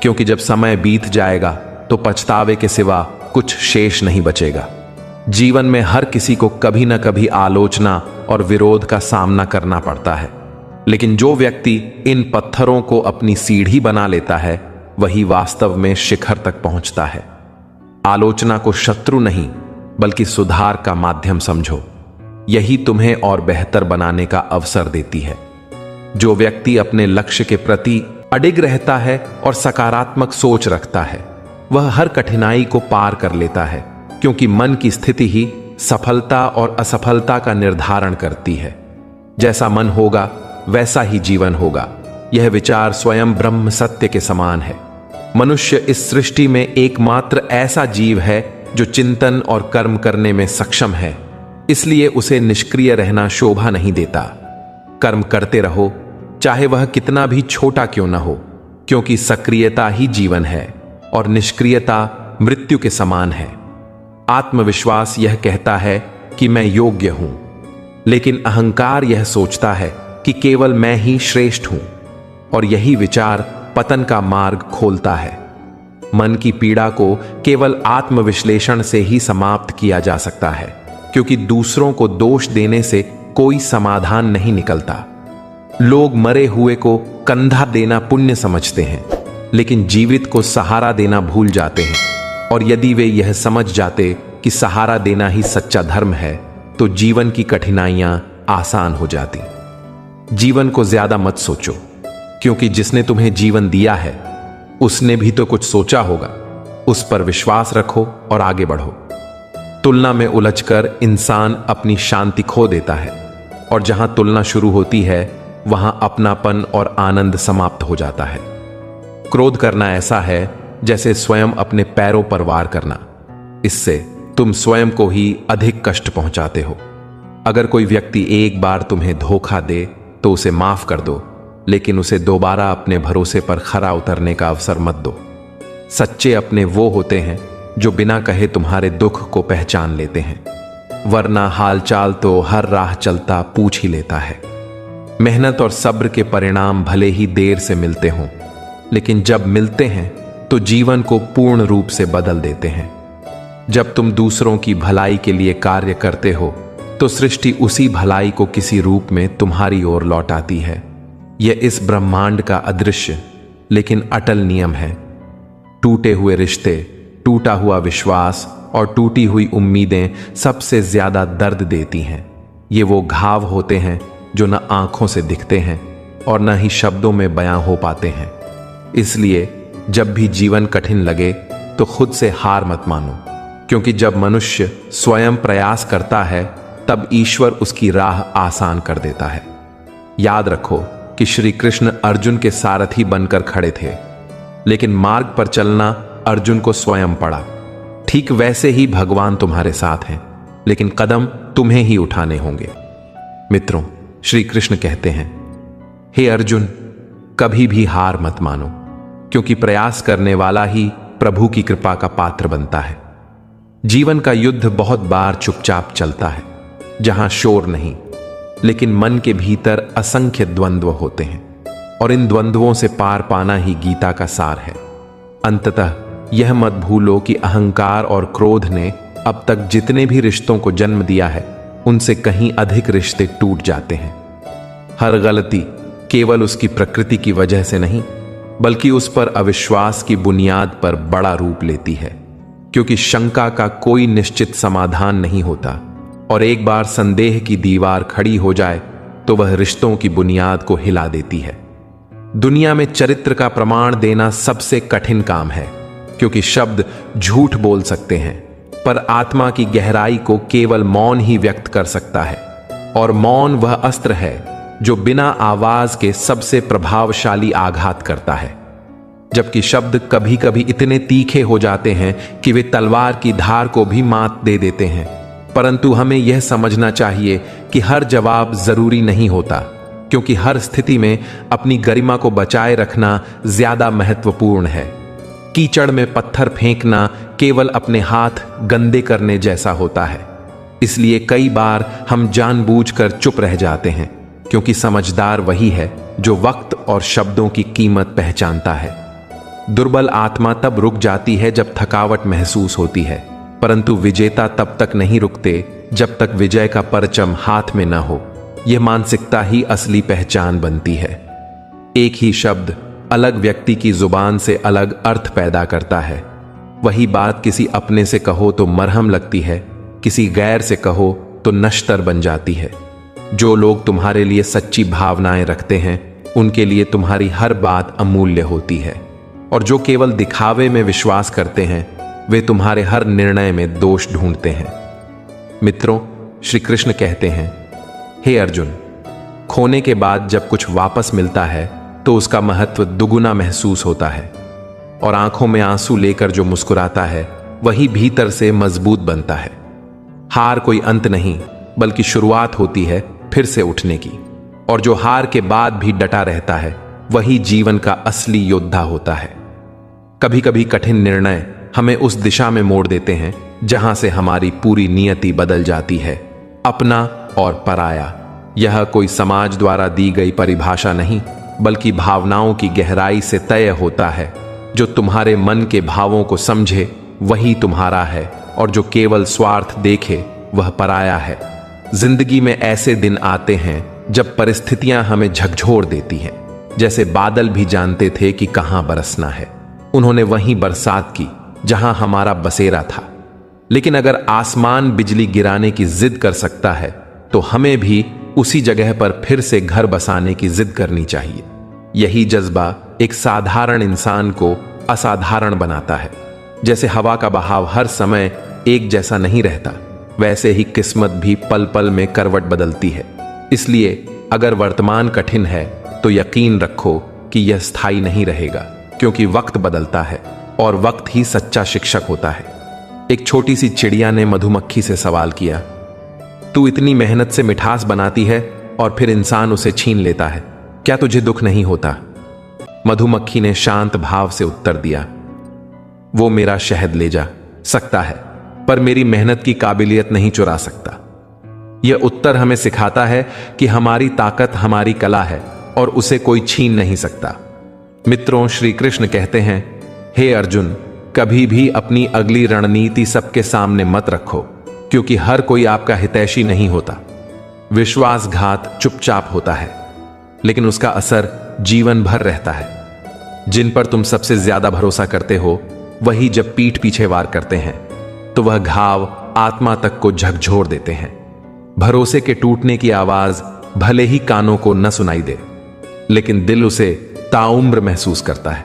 क्योंकि जब समय बीत जाएगा तो पछतावे के सिवा कुछ शेष नहीं बचेगा। जीवन में हर किसी को कभी न कभी आलोचना और विरोध का सामना करना पड़ता है, लेकिन जो व्यक्ति इन पत्थरों को अपनी सीढ़ी बना लेता है वही वास्तव में शिखर तक पहुंचता है। आलोचना को शत्रु नहीं बल्कि सुधार का माध्यम समझो। यही तुम्हें और बेहतर बनाने का अवसर देती है। जो व्यक्ति अपने लक्ष्य के प्रति अडिग रहता है और सकारात्मक सोच रखता है, वह हर कठिनाई को पार कर लेता है, क्योंकि मन की स्थिति ही सफलता और असफलता का निर्धारण करती है। जैसा मन होगा वैसा ही जीवन होगा। यह विचार स्वयं ब्रह्म सत्य के समान है। मनुष्य इस सृष्टि में एकमात्र ऐसा जीव है जो चिंतन और कर्म करने में सक्षम है, इसलिए उसे निष्क्रिय रहना शोभा नहीं देता। कर्म करते रहो, चाहे वह कितना भी छोटा क्यों न हो, क्योंकि सक्रियता ही जीवन है और निष्क्रियता मृत्यु के समान है। आत्मविश्वास यह कहता है कि मैं योग्य हूं, लेकिन अहंकार यह सोचता है कि केवल मैं ही श्रेष्ठ हूं, और यही विचार पतन का मार्ग खोलता है। मन की पीड़ा को केवल आत्मविश्लेषण से ही समाप्त किया जा सकता है, क्योंकि दूसरों को दोष देने से कोई समाधान नहीं निकलता। लोग मरे हुए को कंधा देना पुण्य समझते हैं, लेकिन जीवित को सहारा देना भूल जाते हैं। और यदि वे यह समझ जाते कि सहारा देना ही सच्चा धर्म है, तो जीवन की कठिनाइयां आसान हो जाती। जीवन को ज्यादा मत सोचो, क्योंकि जिसने तुम्हें जीवन दिया है उसने भी तो कुछ सोचा होगा। उस पर विश्वास रखो और आगे बढ़ो। तुलना में उलझकर इंसान अपनी शांति खो देता है, और जहां तुलना शुरू होती है वहां अपनापन और आनंद समाप्त हो जाता है। क्रोध करना ऐसा है जैसे स्वयं अपने पैरों पर वार करना। इससे तुम स्वयं को ही अधिक कष्ट पहुंचाते हो। अगर कोई व्यक्ति एक बार तुम्हें धोखा दे तो उसे माफ कर दो, लेकिन उसे दोबारा अपने भरोसे पर खरा उतरने का अवसर मत दो। सच्चे अपने वो होते हैं जो बिना कहे तुम्हारे दुख को पहचान लेते हैं, वरना हालचाल तो हर राह चलता पूछ ही लेता है। मेहनत और सब्र के परिणाम भले ही देर से मिलते हों, लेकिन जब मिलते हैं तो जीवन को पूर्ण रूप से बदल देते हैं। जब तुम दूसरों की भलाई के लिए कार्य करते हो तो सृष्टि उसी भलाई को किसी रूप में तुम्हारी ओर लौटाती है। यह इस ब्रह्मांड का अदृश्य लेकिन अटल नियम है। टूटे हुए रिश्ते, टूटा हुआ विश्वास और टूटी हुई उम्मीदें सबसे ज्यादा दर्द देती हैं। ये वो घाव होते हैं जो न आंखों से दिखते हैं और न ही शब्दों में बयां हो पाते हैं। इसलिए जब भी जीवन कठिन लगे तो खुद से हार मत मानो, क्योंकि जब मनुष्य स्वयं प्रयास करता है तब ईश्वर उसकी राह आसान कर देता है। याद रखो कि श्री कृष्ण अर्जुन के सारथी बनकर खड़े थे, लेकिन मार्ग पर चलना अर्जुन को स्वयं पड़ा। ठीक वैसे ही भगवान तुम्हारे साथ हैं, लेकिन कदम तुम्हें ही उठाने होंगे। मित्रों, श्री कृष्ण कहते हैं, हे अर्जुन, कभी भी हार मत मानो, क्योंकि प्रयास करने वाला ही प्रभु की कृपा का पात्र बनता है। जीवन का युद्ध बहुत बार चुपचाप चलता है, जहां शोर नहीं, लेकिन मन के भीतर असंख्य द्वंद्व होते हैं, और इन द्वंद्वों से पार पाना ही गीता का सार है। अंततः यह मत भूलो कि अहंकार और क्रोध ने अब तक जितने भी रिश्तों को जन्म दिया है, उनसे कहीं अधिक रिश्ते टूट जाते हैं। हर गलती केवल उसकी प्रकृति की वजह से नहीं, बल्कि उस पर अविश्वास की बुनियाद पर बड़ा रूप लेती है, क्योंकि शंका का कोई निश्चित समाधान नहीं होता, और एक बार संदेह की दीवार खड़ी हो जाए तो वह रिश्तों की बुनियाद को हिला देती है। दुनिया में चरित्र का प्रमाण देना सबसे कठिन काम है, क्योंकि शब्द झूठ बोल सकते हैं, पर आत्मा की गहराई को केवल मौन ही व्यक्त कर सकता है, और मौन वह अस्त्र है जो बिना आवाज के सबसे प्रभावशाली आघात करता है। जबकि शब्द कभी कभी इतने तीखे हो जाते हैं कि वे तलवार की धार को भी मात दे देते हैं, परंतु हमें यह समझना चाहिए कि हर जवाब जरूरी नहीं होता, क्योंकि हर स्थिति में अपनी गरिमा को बचाए रखना ज्यादा महत्वपूर्ण है। कीचड़ में पत्थर फेंकना केवल अपने हाथ गंदे करने जैसा होता है। इसलिए कई बार हम जानबूझकर चुप रह जाते हैं, क्योंकि समझदार वही है जो वक्त और शब्दों की कीमत पहचानता है। दुर्बल आत्मा तब रुक जाती है जब थकावट महसूस होती है, परंतु विजेता तब तक नहीं रुकते जब तक विजय का परचम हाथ में न हो। यह मानसिकता ही असली पहचान बनती है। एक ही शब्द अलग व्यक्ति की जुबान से अलग अर्थ पैदा करता है। वही बात किसी अपने से कहो तो मरहम लगती है, किसी गैर से कहो तो नश्तर बन जाती है। जो लोग तुम्हारे लिए सच्ची भावनाएं रखते हैं उनके लिए तुम्हारी हर बात अमूल्य होती है, और जो केवल दिखावे में विश्वास करते हैं वे तुम्हारे हर निर्णय में दोष ढूंढते हैं। मित्रों, श्री कृष्ण कहते हैं, हे अर्जुन, खोने के बाद जब कुछ वापस मिलता है तो उसका महत्व दुगुना महसूस होता है, और आंखों में आंसू लेकर जो मुस्कुराता है वही भीतर से मजबूत बनता है। हार कोई अंत नहीं बल्कि शुरुआत होती है फिर से उठने की, और जो हार के बाद भी डटा रहता है वही जीवन का असली योद्धा होता है। कभी कभी कठिन निर्णय हमें उस दिशा में मोड़ देते हैं जहां से हमारी पूरी नियति बदल जाती है। अपना और पराया, यह कोई समाज द्वारा दी गई परिभाषा नहीं बल्कि भावनाओं की गहराई से तय होता है। जो तुम्हारे मन के भावों को समझे वही तुम्हारा है, और जो केवल स्वार्थ देखे वह पराया है। जिंदगी में ऐसे दिन आते हैं जब परिस्थितियां हमें झकझोर देती हैं, जैसे बादल भी जानते थे कि कहां बरसना है। उन्होंने वहीं बरसात की जहां हमारा बसेरा था। लेकिन अगर आसमान बिजली गिराने की जिद कर सकता है तो हमें भी उसी जगह पर फिर से घर बसाने की जिद करनी चाहिए। यही जज्बा एक साधारण इंसान को असाधारण बनाता है। जैसे हवा का बहाव हर समय एक जैसा नहीं रहता, वैसे ही किस्मत भी पल पल में करवट बदलती है। इसलिए अगर वर्तमान कठिन है तो यकीन रखो कि यह स्थायी नहीं रहेगा, क्योंकि वक्त बदलता है और वक्त ही सच्चा शिक्षक होता है। एक छोटी सी चिड़िया ने मधुमक्खी से सवाल किया, तू इतनी मेहनत से मिठास बनाती है और फिर इंसान उसे छीन लेता है, क्या तुझे दुख नहीं होता? मधुमक्खी ने शांत भाव से उत्तर दिया, वो मेरा शहद ले जा सकता है पर मेरी मेहनत की काबिलियत नहीं चुरा सकता। यह उत्तर हमें सिखाता है कि हमारी ताकत हमारी कला है और उसे कोई छीन नहीं सकता। मित्रों, श्री कृष्ण कहते हैं, हे अर्जुन, कभी भी अपनी अगली रणनीति सबके सामने मत रखो, क्योंकि हर कोई आपका हितैषी नहीं होता। विश्वासघात चुपचाप होता है लेकिन उसका असर जीवन भर रहता है। जिन पर तुम सबसे ज्यादा भरोसा करते हो वही जब पीठ पीछे वार करते हैं तो वह घाव आत्मा तक को झकझोर देते हैं। भरोसे के टूटने की आवाज भले ही कानों को न सुनाई दे, लेकिन दिल उसे ताउम्र महसूस करता है।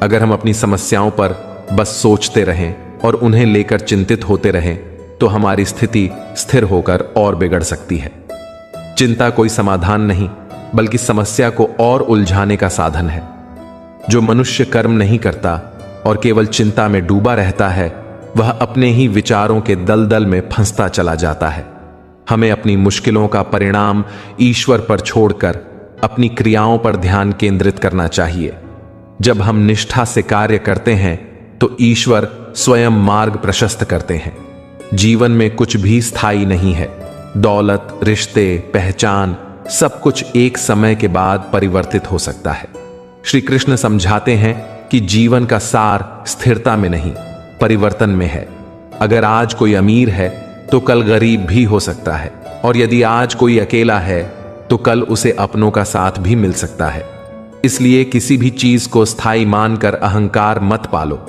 अगर हम अपनी समस्याओं पर बस सोचते रहें और उन्हें लेकर चिंतित होते रहें तो हमारी स्थिति स्थिर होकर और बिगड़ सकती है। चिंता कोई समाधान नहीं बल्कि समस्या को और उलझाने का साधन है। जो मनुष्य कर्म नहीं करता और केवल चिंता में डूबा रहता है वह अपने ही विचारों के दलदल में फंसता चला जाता है। हमें अपनी मुश्किलों का परिणाम ईश्वर पर छोड़कर अपनी क्रियाओं पर ध्यान केंद्रित करना चाहिए। जब हम निष्ठा से कार्य करते हैं तो ईश्वर स्वयं मार्ग प्रशस्त करते हैं। जीवन में कुछ भी स्थायी नहीं है। दौलत, रिश्ते, पहचान सब कुछ एक समय के बाद परिवर्तित हो सकता है। श्री कृष्ण समझाते हैं कि जीवन का सार स्थिरता में नहीं, परिवर्तन में है। अगर आज कोई अमीर है तो कल गरीब भी हो सकता है, और यदि आज कोई अकेला है तो कल उसे अपनों का साथ भी मिल सकता है। इसलिए किसी भी चीज को स्थायी मानकर अहंकार मत पालो।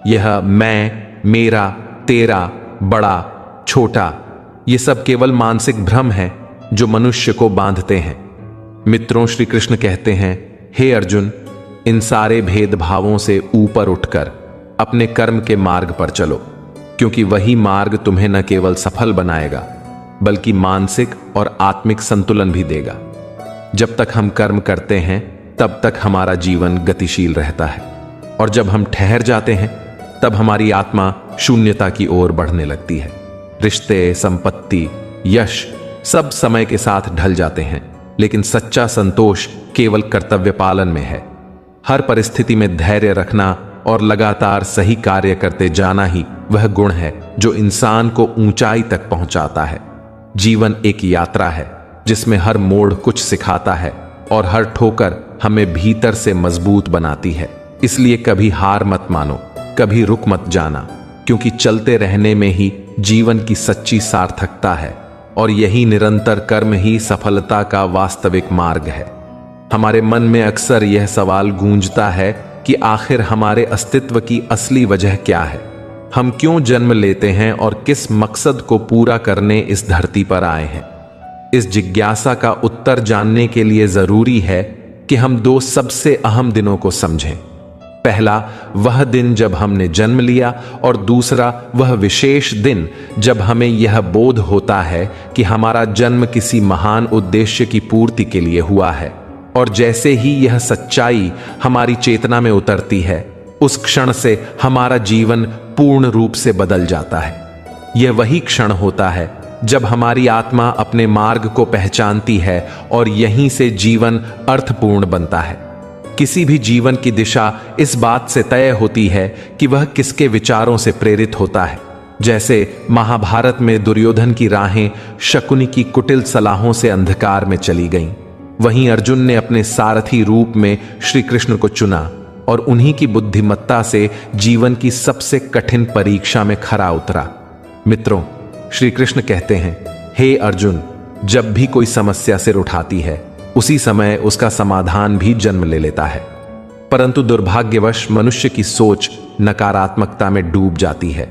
यह मैं, मेरा, तेरा, बड़ा, छोटा, ये सब केवल मानसिक भ्रम है जो मनुष्य को बांधते हैं। मित्रों, श्री कृष्ण कहते हैं, हे अर्जुन, इन सारे भेदभावों से ऊपर उठकर अपने कर्म के मार्ग पर चलो, क्योंकि वही मार्ग तुम्हें न केवल सफल बनाएगा बल्कि मानसिक और आत्मिक संतुलन भी देगा। जब तक हम कर्म करते हैं तब तक हमारा जीवन गतिशील रहता है, और जब हम ठहर जाते हैं तब हमारी आत्मा शून्यता की ओर बढ़ने लगती है। रिश्ते, संपत्ति, यश सब समय के साथ ढल जाते हैं, लेकिन सच्चा संतोष केवल कर्तव्य पालन में है। हर परिस्थिति में धैर्य रखना और लगातार सही कार्य करते जाना ही वह गुण है जो इंसान को ऊंचाई तक पहुंचाता है। जीवन एक यात्रा है जिसमें हर मोड़ कुछ सिखाता है और हर ठोकर हमें भीतर से मजबूत बनाती है। इसलिए कभी हार मत मानो, कभी रुक मत जाना, क्योंकि चलते रहने में ही जीवन की सच्ची सार्थकता है, और यही निरंतर कर्म ही सफलता का वास्तविक मार्ग है। हमारे मन में अक्सर यह सवाल गूंजता है कि आखिर हमारे अस्तित्व की असली वजह क्या है। हम क्यों जन्म लेते हैं और किस मकसद को पूरा करने इस धरती पर आए हैं। इस जिज्ञासा का उत्तर जानने के लिए जरूरी है कि हम दो सबसे अहम दिनों को समझें। पहला वह दिन जब हमने जन्म लिया और दूसरा वह विशेष दिन जब हमें यह बोध होता है कि हमारा जन्म किसी महान उद्देश्य की पूर्ति के लिए हुआ है। और जैसे ही यह सच्चाई हमारी चेतना में उतरती है, उस क्षण से हमारा जीवन पूर्ण रूप से बदल जाता है। यह वही क्षण होता है जब हमारी आत्मा अपने मार्ग को पहचानती है और यहीं से जीवन अर्थपूर्ण बनता है। किसी भी जीवन की दिशा इस बात से तय होती है कि वह किसके विचारों से प्रेरित होता है। जैसे महाभारत में दुर्योधन की राहें शकुनी की कुटिल सलाहों से अंधकार में चली गईं, वहीं अर्जुन ने अपने सारथी रूप में श्री कृष्ण को चुना और उन्हीं की बुद्धिमत्ता से जीवन की सबसे कठिन परीक्षा में खरा उतरा। मित्रों, श्री कृष्ण कहते हैं, हे अर्जुन, जब भी कोई समस्या सिर उठाती है उसी समय उसका समाधान भी जन्म ले लेता है। परंतु दुर्भाग्यवश मनुष्य की सोच नकारात्मकता में डूब जाती है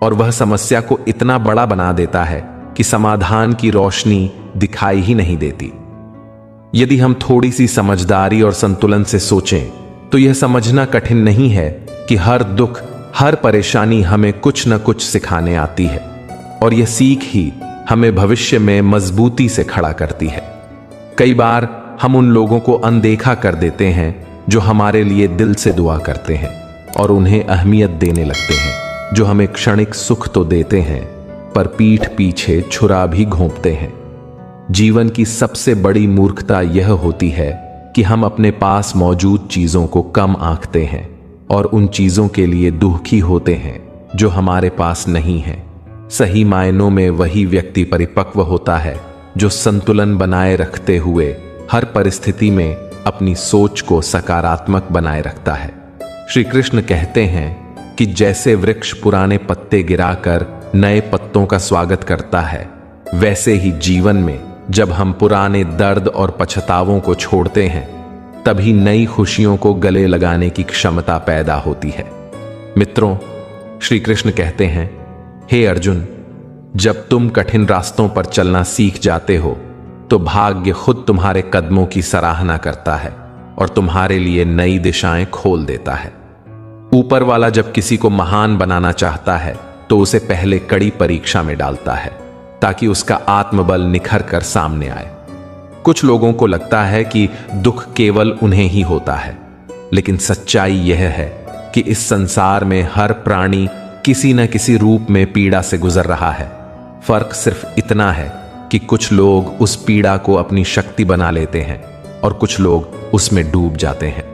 और वह समस्या को इतना बड़ा बना देता है कि समाधान की रोशनी दिखाई ही नहीं देती। यदि हम थोड़ी सी समझदारी और संतुलन से सोचें तो यह समझना कठिन नहीं है कि हर दुख, हर परेशानी हमें कुछ न कुछ सिखाने आती है और यह सीख ही हमें भविष्य में मजबूती से खड़ा करती है। कई बार हम उन लोगों को अनदेखा कर देते हैं जो हमारे लिए दिल से दुआ करते हैं और उन्हें अहमियत देने लगते हैं, जो हमें क्षणिक सुख तो देते हैं पर पीठ पीछे छुरा भी घोंपते हैं। जीवन की सबसे बड़ी मूर्खता यह होती है कि हम अपने पास मौजूद चीजों को कम आंकते हैं और उन चीजों के लिए दुखी होते हैं जो हमारे पास नहीं है। सही मायनों में वही व्यक्ति परिपक्व होता है जो संतुलन बनाए रखते हुए हर परिस्थिति में अपनी सोच को सकारात्मक बनाए रखता है। श्री कृष्ण कहते हैं कि जैसे वृक्ष पुराने पत्ते गिराकर नए पत्तों का स्वागत करता है, वैसे ही जीवन में जब हम पुराने दर्द और पछतावों को छोड़ते हैं, तभी नई खुशियों को गले लगाने की क्षमता पैदा होती है। मित्रों, श्री कृष्ण कहते हैं, हे अर्जुन, जब तुम कठिन रास्तों पर चलना सीख जाते हो तो भाग्य खुद तुम्हारे कदमों की सराहना करता है और तुम्हारे लिए नई दिशाएं खोल देता है। ऊपर वाला जब किसी को महान बनाना चाहता है तो उसे पहले कड़ी परीक्षा में डालता है ताकि उसका आत्मबल निखर कर सामने आए। कुछ लोगों को लगता है कि दुख केवल उन्हें ही होता है, लेकिन सच्चाई यह है कि इस संसार में हर प्राणी किसी न किसी रूप में पीड़ा से गुजर रहा है। फर्क सिर्फ इतना है कि कुछ लोग उस पीड़ा को अपनी शक्ति बना लेते हैं और कुछ लोग उसमें डूब जाते हैं।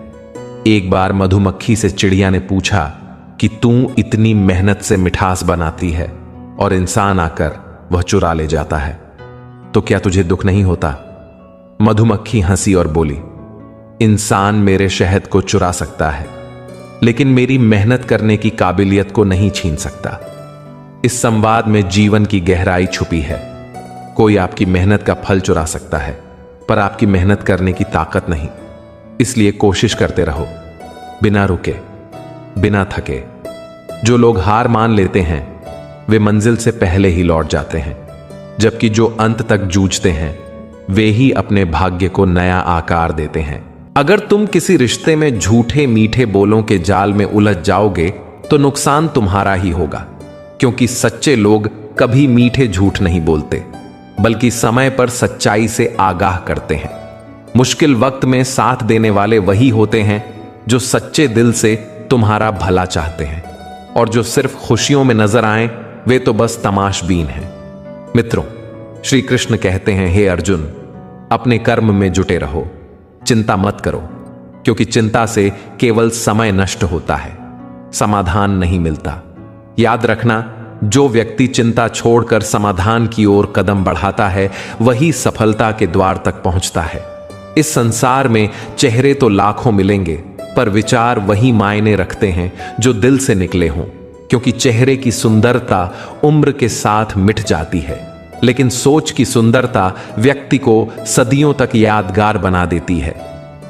एक बार मधुमक्खी से चिड़िया ने पूछा कि तू इतनी मेहनत से मिठास बनाती है और इंसान आकर वह चुरा ले जाता है, तो क्या तुझे दुख नहीं होता? मधुमक्खी हंसी और बोली, इंसान मेरे शहद को चुरा सकता है, लेकिन मेरी मेहनत करने की काबिलियत को नहीं छीन सकता। इस संवाद में जीवन की गहराई छुपी है। कोई आपकी मेहनत का फल चुरा सकता है, पर आपकी मेहनत करने की ताकत नहीं। इसलिए कोशिश करते रहो, बिना रुके, बिना थके। जो लोग हार मान लेते हैं वे मंजिल से पहले ही लौट जाते हैं, जबकि जो अंत तक जूझते हैं वे ही अपने भाग्य को नया आकार देते हैं। अगर तुम किसी रिश्ते में झूठे मीठे बोलों के जाल में उलझ जाओगे तो नुकसान तुम्हारा ही होगा, क्योंकि सच्चे लोग कभी मीठे झूठ नहीं बोलते, बल्कि समय पर सच्चाई से आगाह करते हैं। मुश्किल वक्त में साथ देने वाले वही होते हैं जो सच्चे दिल से तुम्हारा भला चाहते हैं, और जो सिर्फ खुशियों में नजर आए वे तो बस तमाशबीन हैं। मित्रों, श्री कृष्ण कहते हैं, हे अर्जुन, अपने कर्म में जुटे रहो, चिंता मत करो, क्योंकि चिंता से केवल समय नष्ट होता है, समाधान नहीं मिलता। याद रखना, जो व्यक्ति चिंता छोड़कर समाधान की ओर कदम बढ़ाता है वही सफलता के द्वार तक पहुंचता है। इस संसार में चेहरे तो लाखों मिलेंगे, पर विचार वही मायने रखते हैं जो दिल से निकले हों, क्योंकि चेहरे की सुंदरता उम्र के साथ मिट जाती है, लेकिन सोच की सुंदरता व्यक्ति को सदियों तक यादगार बना देती है।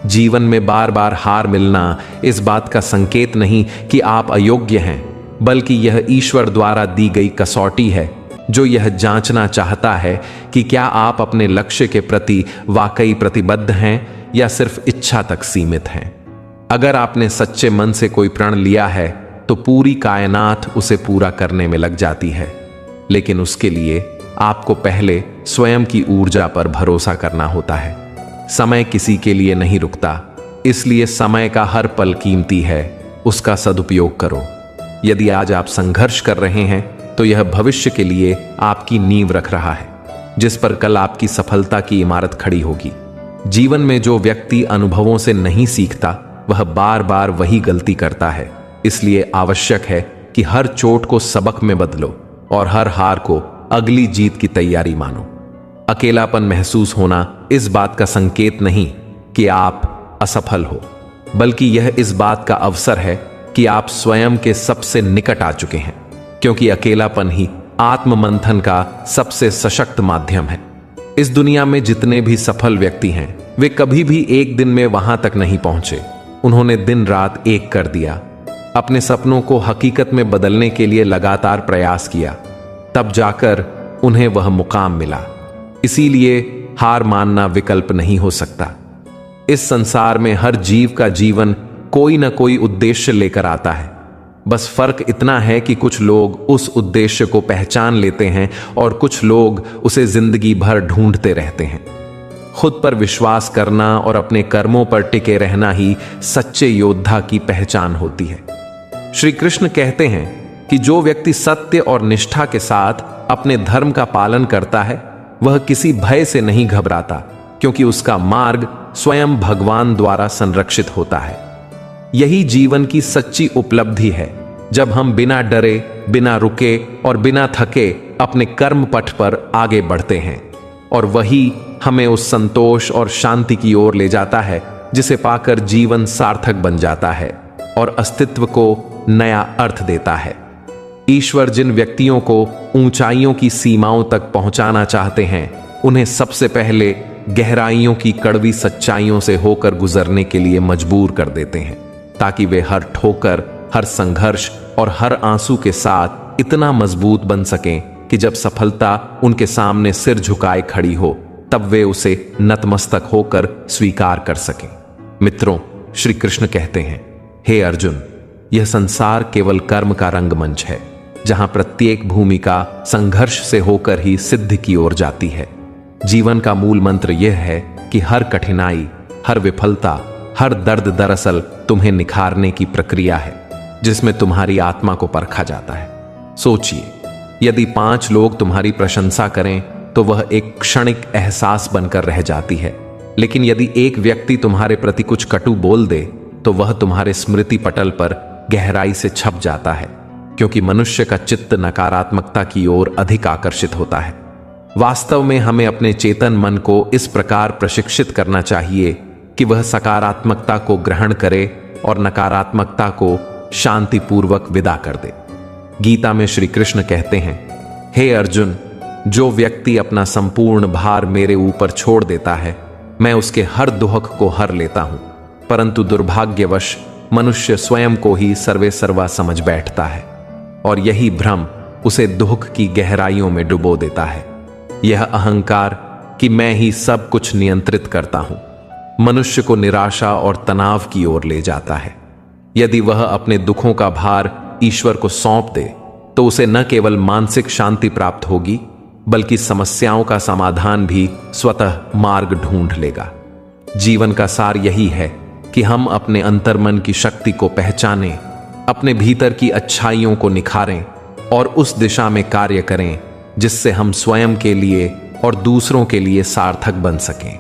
जीवन में बार बार हार मिलना इस बात का संकेत नहीं कि आप अयोग्य हैं, बल्कि यह ईश्वर द्वारा दी गई कसौटी है, जो यह जांचना चाहता है कि क्या आप अपने लक्ष्य के प्रति वाकई प्रतिबद्ध हैं या सिर्फ इच्छा तक सीमित हैं। अगर आपने सच्चे मन से कोई प्रण लिया है तो पूरी कायनात उसे पूरा करने में लग जाती है, लेकिन उसके लिए आपको पहले स्वयं की ऊर्जा पर भरोसा करना होता है। समय किसी के लिए नहीं रुकता, इसलिए समय का हर पल कीमती है, उसका सदुपयोग करो। यदि आज आप संघर्ष कर रहे हैं तो यह भविष्य के लिए आपकी नींव रख रहा है, जिस पर कल आपकी सफलता की इमारत खड़ी होगी। जीवन में जो व्यक्ति अनुभवों से नहीं सीखता वह बार बार वही गलती करता है, इसलिए आवश्यक है कि हर चोट को सबक में बदलो और हर हार को अगली जीत की तैयारी मानो। अकेलापन महसूस होना इस बात का संकेत नहीं कि आप असफल हो, बल्कि यह इस बात का अवसर है कि आप स्वयं के सबसे निकट आ चुके हैं, क्योंकि अकेलापन ही आत्म मंथन का सबसे सशक्त माध्यम है। इस दुनिया में जितने भी सफल व्यक्ति हैं, वे कभी भी एक दिन में वहां तक नहीं पहुंचे। उन्होंने दिन रात एक कर दिया, अपने सपनों को हकीकत में बदलने के लिए लगातार प्रयास किया, तब जाकर उन्हें वह मुकाम मिला। इसीलिए हार मानना विकल्प नहीं हो सकता। इस संसार में हर जीव का जीवन कोई ना कोई उद्देश्य लेकर आता है, बस फर्क इतना है कि कुछ लोग उस उद्देश्य को पहचान लेते हैं और कुछ लोग उसे जिंदगी भर ढूंढते रहते हैं। खुद पर विश्वास करना और अपने कर्मों पर टिके रहना ही सच्चे योद्धा की पहचान होती है। श्री कृष्ण कहते हैं कि जो व्यक्ति सत्य और निष्ठा के साथ अपने धर्म का पालन करता है वह किसी भय से नहीं घबराता, क्योंकि उसका मार्ग स्वयं भगवान द्वारा संरक्षित होता है। यही जीवन की सच्ची उपलब्धि है, जब हम बिना डरे, बिना रुके और बिना थके अपने कर्म पथ पर आगे बढ़ते हैं, और वही हमें उस संतोष और शांति की ओर ले जाता है जिसे पाकर जीवन सार्थक बन जाता है और अस्तित्व को नया अर्थ देता है। ईश्वर जिन व्यक्तियों को ऊंचाइयों की सीमाओं तक पहुंचाना चाहते हैं, उन्हें सबसे पहले गहराइयों की कड़वी सच्चाइयों से होकर गुजरने के लिए मजबूर कर देते हैं, ताकि वे हर ठोकर, हर संघर्ष और हर आंसू के साथ इतना मजबूत बन सकें कि जब सफलता उनके सामने सिर झुकाए खड़ी हो, तब वे उसे नतमस्तक होकर स्वीकार कर सकें। मित्रों, श्री कृष्ण कहते हैं, हे अर्जुन, यह संसार केवल कर्म का रंगमंच है, जहां प्रत्येक भूमिका संघर्ष से होकर ही सिद्धि की ओर जाती है। जीवन का मूल मंत्र यह है कि हर कठिनाई, हर विफलता, हर दर्द दरअसल तुम्हें निखारने की प्रक्रिया है, जिसमें तुम्हारी आत्मा को परखा जाता है। सोचिए, यदि 5 लोग तुम्हारी प्रशंसा करें तो वह एक क्षणिक एहसास बनकर रह जाती है, लेकिन यदि एक व्यक्ति तुम्हारे प्रति कुछ कटु बोल दे तो वह तुम्हारे स्मृति पटल पर गहराई से छप जाता है, क्योंकि मनुष्य का चित्त नकारात्मकता की ओर अधिक आकर्षित होता है। वास्तव में हमें अपने चेतन मन को इस प्रकार प्रशिक्षित करना चाहिए कि वह सकारात्मकता को ग्रहण करे और नकारात्मकता को शांतिपूर्वक विदा कर दे। गीता में श्री कृष्ण कहते हैं, हे अर्जुन, जो व्यक्ति अपना संपूर्ण भार मेरे ऊपर छोड़ देता है, मैं उसके हर दुख को हर लेता हूं, परंतु दुर्भाग्यवश मनुष्य स्वयं को ही सर्वे सर्वा समझ बैठता है, और यही भ्रम उसे दुख की गहराइयों में डुबो देता है। यह अहंकार कि मैं ही सब कुछ नियंत्रित करता हूं, मनुष्य को निराशा और तनाव की ओर ले जाता है। यदि वह अपने दुखों का भार ईश्वर को सौंप दे तो उसे न केवल मानसिक शांति प्राप्त होगी, बल्कि समस्याओं का समाधान भी स्वतः मार्ग ढूंढ लेगा। जीवन का सार यही है कि हम अपने अंतर्मन की शक्ति को पहचानें, अपने भीतर की अच्छाइयों को निखारें और उस दिशा में कार्य करें जिससे हम स्वयं के लिए और दूसरों के लिए सार्थक बन सकें।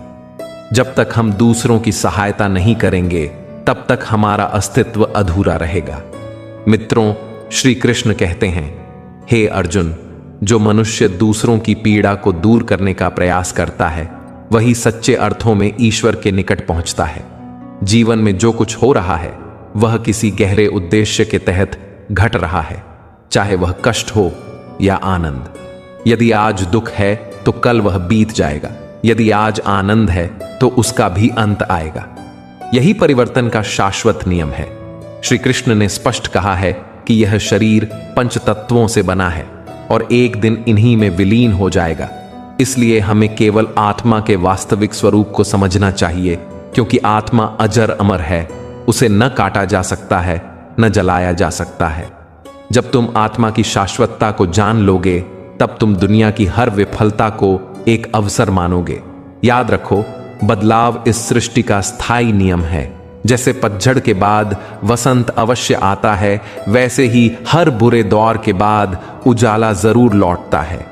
जब तक हम दूसरों की सहायता नहीं करेंगे, तब तक हमारा अस्तित्व अधूरा रहेगा। मित्रों, श्री कृष्ण कहते हैं, हे अर्जुन, जो मनुष्य दूसरों की पीड़ा को दूर करने का प्रयास करता है, वही सच्चे अर्थों में ईश्वर के निकट पहुंचता है। जीवन में जो कुछ हो रहा है वह किसी गहरे उद्देश्य के तहत घट रहा है, चाहे वह कष्ट हो या आनंद। यदि आज दुख है तो कल वह बीत जाएगा, यदि आज आनंद है तो उसका भी अंत आएगा। यही परिवर्तन का शाश्वत नियम है। श्री कृष्ण ने स्पष्ट कहा है कि यह शरीर पंच तत्वों से बना है और एक दिन इन्हीं में विलीन हो जाएगा। इसलिए हमें केवल आत्मा के वास्तविक स्वरूप को समझना चाहिए, क्योंकि आत्मा अजर अमर है, उसे न काटा जा सकता है, न जलाया जा सकता है। जब तुम आत्मा की शाश्वतता को जान लोगे, तब तुम दुनिया की हर विफलता को एक अवसर मानोगे। याद रखो, बदलाव इस सृष्टि का स्थायी नियम है। जैसे पतझड़ के बाद वसंत अवश्य आता है, वैसे ही हर बुरे दौर के बाद उजाला जरूर लौटता है।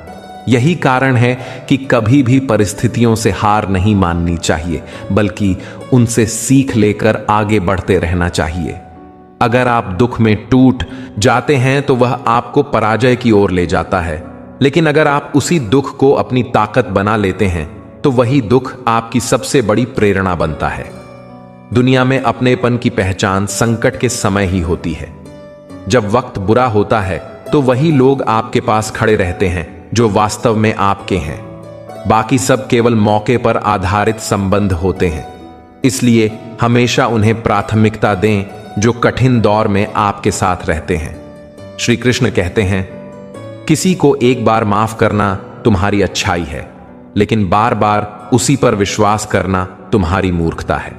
यही कारण है कि कभी भी परिस्थितियों से हार नहीं माननी चाहिए, बल्कि उनसे सीख लेकर आगे बढ़ते रहना चाहिए। अगर आप दुख में टूट जाते हैं तो वह आपको पराजय की ओर ले जाता है, लेकिन अगर आप उसी दुख को अपनी ताकत बना लेते हैं तो वही दुख आपकी सबसे बड़ी प्रेरणा बनता है। दुनिया में अपनेपन की पहचान संकट के समय ही होती है। जब वक्त बुरा होता है तो वही लोग आपके पास खड़े रहते हैं जो वास्तव में आपके हैं। बाकी सब केवल मौके पर आधारित संबंध होते हैं। इसलिए हमेशा उन्हें प्राथमिकता दें जो कठिन दौर में आपके साथ रहते हैं। श्री कृष्ण कहते हैं, किसी को एक बार माफ करना तुम्हारी अच्छाई है, लेकिन बार बार उसी पर विश्वास करना तुम्हारी मूर्खता है।